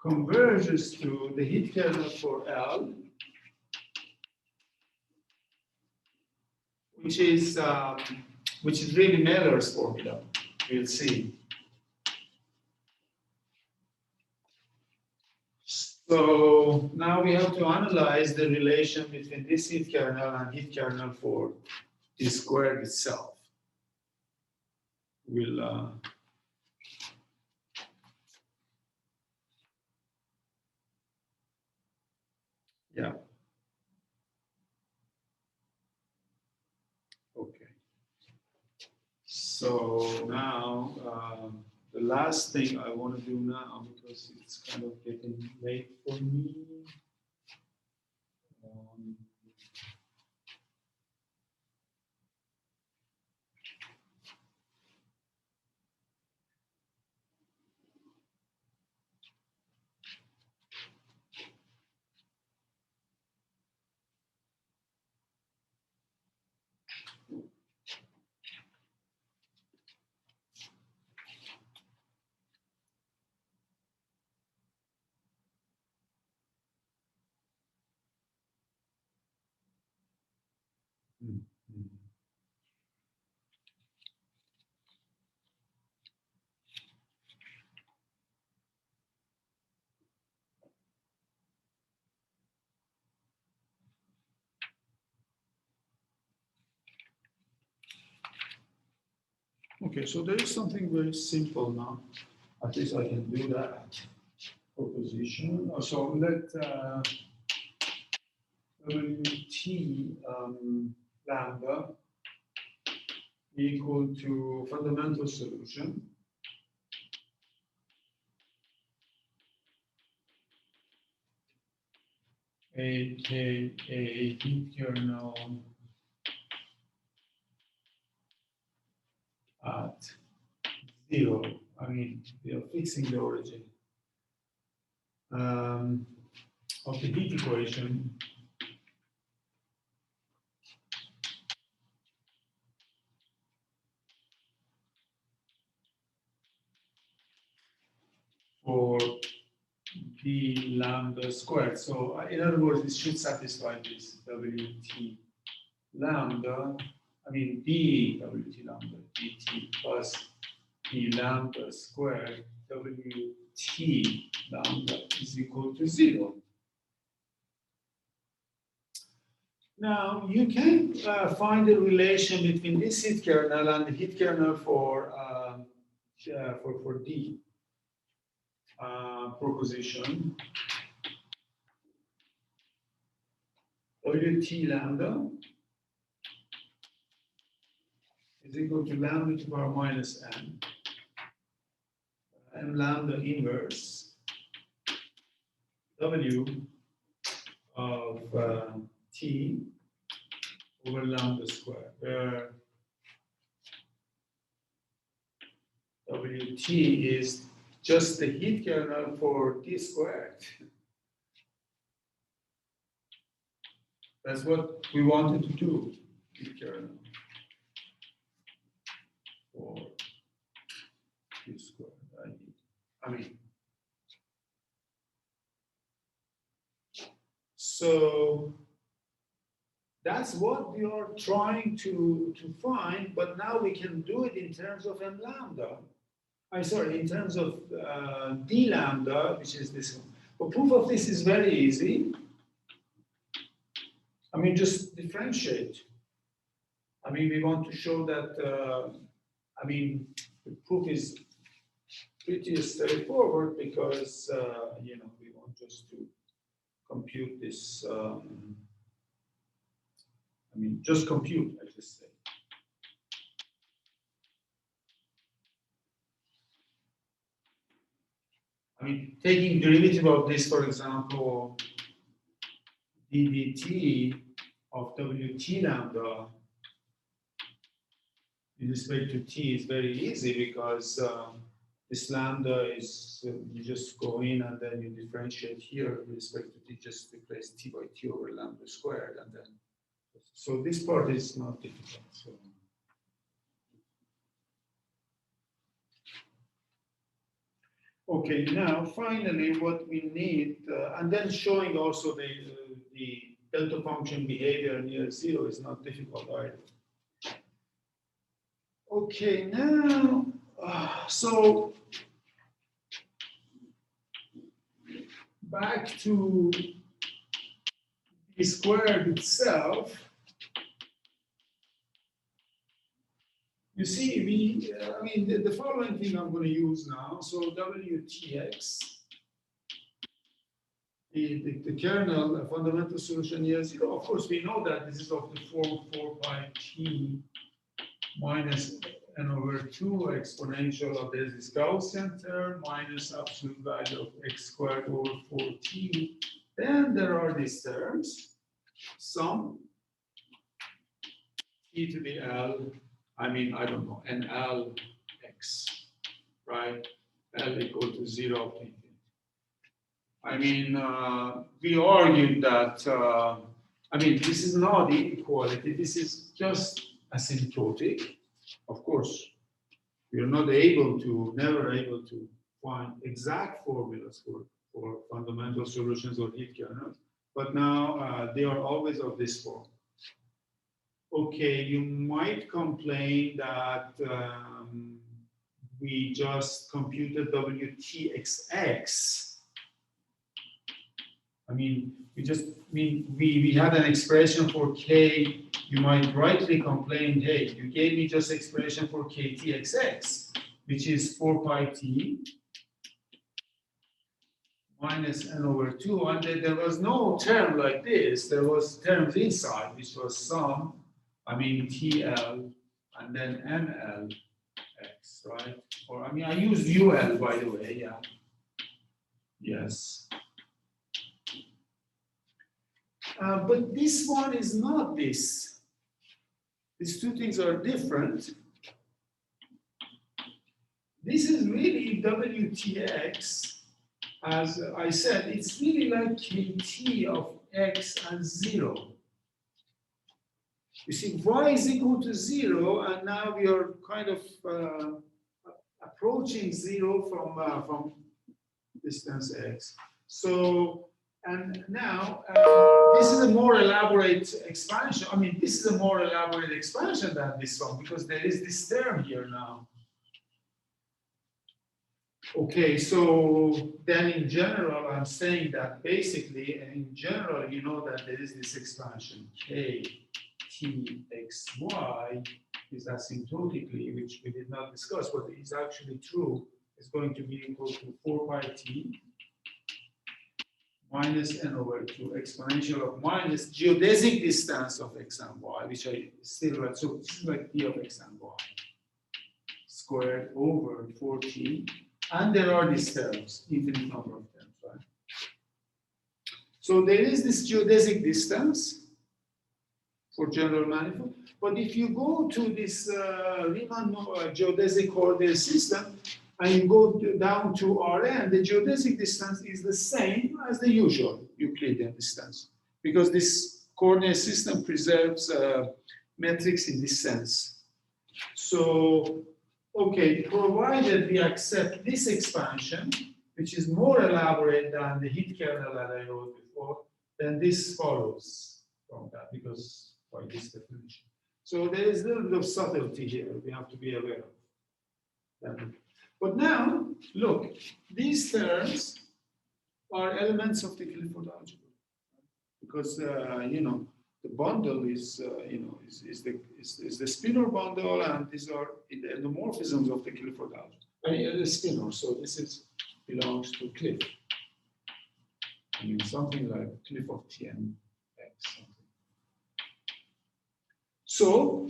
converges to the heat kernel for L, which is which is really Mehler's formula. We'll see. So now we have to analyze the relation between this heat kernel and heat kernel for the squared itself. We'll yeah. Okay. So now the last thing I want to do now, because it's kind of getting late for me. Okay, so there is something very simple now. At least I can do that proposition. So let T lambda equal to fundamental solution. AKA heat kernel at 0. I mean, we are fixing the origin of the heat equation for d lambda squared. So in other words, it should satisfy this Wt lambda, I mean d Wt lambda dt plus d lambda squared Wt lambda is equal to 0. Now you can find a relation between this heat kernel and the heat kernel for D proposition. Wt lambda is equal to lambda to the power minus n, m lambda inverse W of T over lambda squared, where Wt is just the heat kernel for T squared. That's what we wanted to do, heat kernel for T squared. I mean, so that's what we are trying to find, but now we can do it in terms of m lambda. In terms of d lambda, which is this one. But proof of this is very easy. I mean, just differentiate. I mean, we want to show that, I mean, the proof is pretty straightforward because, you know, we want just to compute this, I mean, just compute, I just say. I mean, taking derivative of this, for example, ddt of Wt lambda with respect to t is very easy because this lambda is, you just go in and then you differentiate here with respect to t, just replace t by t over lambda squared, and then, so this part is not difficult. So. Okay, now finally what we need, and then showing also the delta function behavior near 0 is not difficult either. Okay, now, so back to the squared itself. You see, I mean, the following thing I'm going to use now. So WTX, the kernel, a fundamental solution here, 0. Of course, we know that this is of the form 4 pi t minus n over 2 exponential of this Gaussian term minus absolute value of x squared over 4t. Then there are these terms, some e to the L, I mean, I don't know, NL x, right? L equal to 0 up to infinity. I mean, we argued that, I mean, this is not the equality, this is just asymptotic. Of course, we are not able to, never able to find exact formulas for fundamental solutions or heat kernels, but now they are always of this form. Okay, you might complain that we just computed WTXX. I mean, we had an expression for K. You might rightly complain, hey, you gave me just expression for KTXX, which is 4 pi t minus n over 2. And there was no term like this. There was terms inside, which was sum, I mean, TL, and then NL x, right? Or, I mean, I used UL, by the way, yeah. Yes. But this one is not this. These two things are different. This is really WTX. As I said, it's really like KT of x and 0. You see, y is equal to 0, and now we are kind of approaching 0 from distance x. So, and now this is a more elaborate expansion. I mean, this is a more elaborate expansion than this one because there is this term here now. Okay, so then in general, I'm saying that basically, in general, you know that there is this expansion k t x y is asymptotically, which we did not discuss, but is actually true. It's going to be equal to 4 pi t minus n over 2 exponential of minus geodesic distance of x and y, which I still write. So this is like d of x and y squared over 4t. And there are these terms, infinite number of terms, right? So there is this geodesic distance for general manifold. But if you go to this Riemann geodesic coordinate system and you go down to Rn, the geodesic distance is the same as the usual Euclidean distance because this coordinate system preserves metrics in this sense. So, okay, provided we accept this expansion, which is more elaborate than the heat kernel that I wrote before, then this follows from that because by this definition. So there is a little bit of subtlety here we have to be aware of. But now, look, these terms are elements of the Clifford algebra because you know the bundle is is the spinor bundle, and these are the endomorphisms of the Clifford algebra. I mean, the spinor. So this belongs to Cliff. I mean something like Cliff of Tn x. So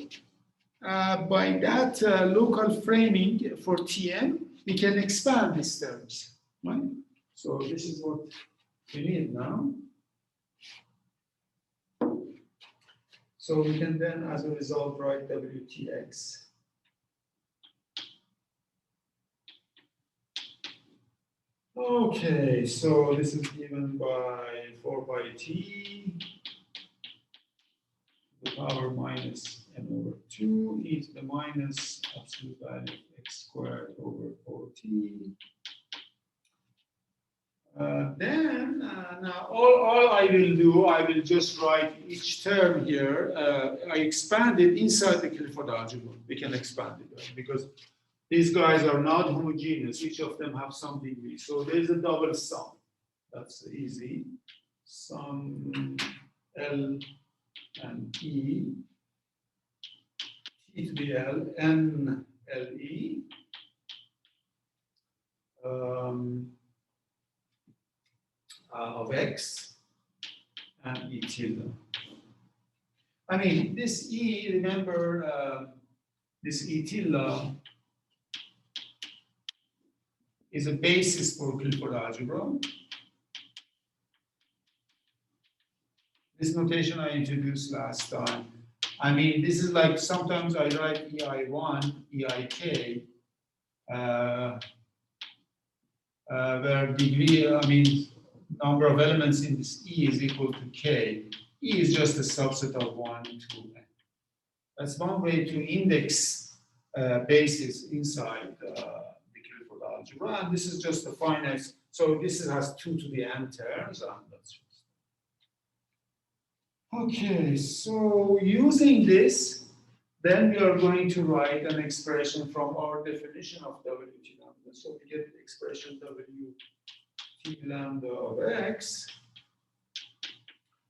by that local framing for Tn, we can expand these terms, right? So this is what we need now. So we can then, as a result, write WTX. Okay, so this is given by 4 pi t to the power minus n over 2 e to the minus absolute value of x squared over 4t Now all I will do, I will just write each term here. I expand it inside the Clifford algebra. We can expand it, right? Because these guys are not homogeneous. Each of them have some degree. So there's a double sum. That's easy. Sum L and E, T to the L, N L E. Of X and E tilde. I mean, this E, remember, this E tilde is a basis for Clifford algebra. This notation I introduced last time. I mean, this is like sometimes I write EI1, EIK, where degree, I mean, number of elements in this E is equal to K. E is just a subset of 1 to N. That's one way to index basis inside the Clifford algebra. And this is just a finite. So this has 2 to the N terms. And that's just. Okay, so using this, then we are going to write an expression from our definition of W T lambda. So we get the expression W T lambda of X.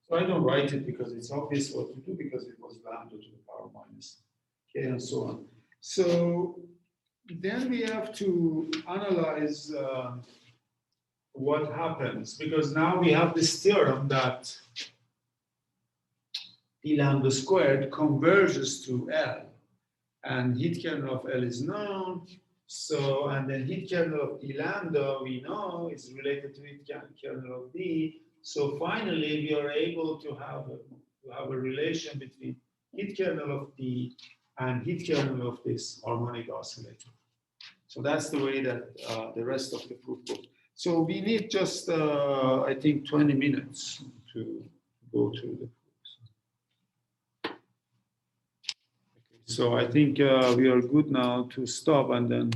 So I don't write it because it's obvious what to do because it was lambda to the power minus K and so on. So then we have to analyze what happens because now we have this theorem that T lambda squared converges to L and heat kernel of L is known. So, and then heat kernel of D lambda we know is related to heat kernel of D. So finally, we are able to have a relation between heat kernel of D and heat kernel of this harmonic oscillator. So that's the way that the rest of the proof goes. So we need just, I think, 20 minutes to go through the proofs. So I think we are good now to stop and then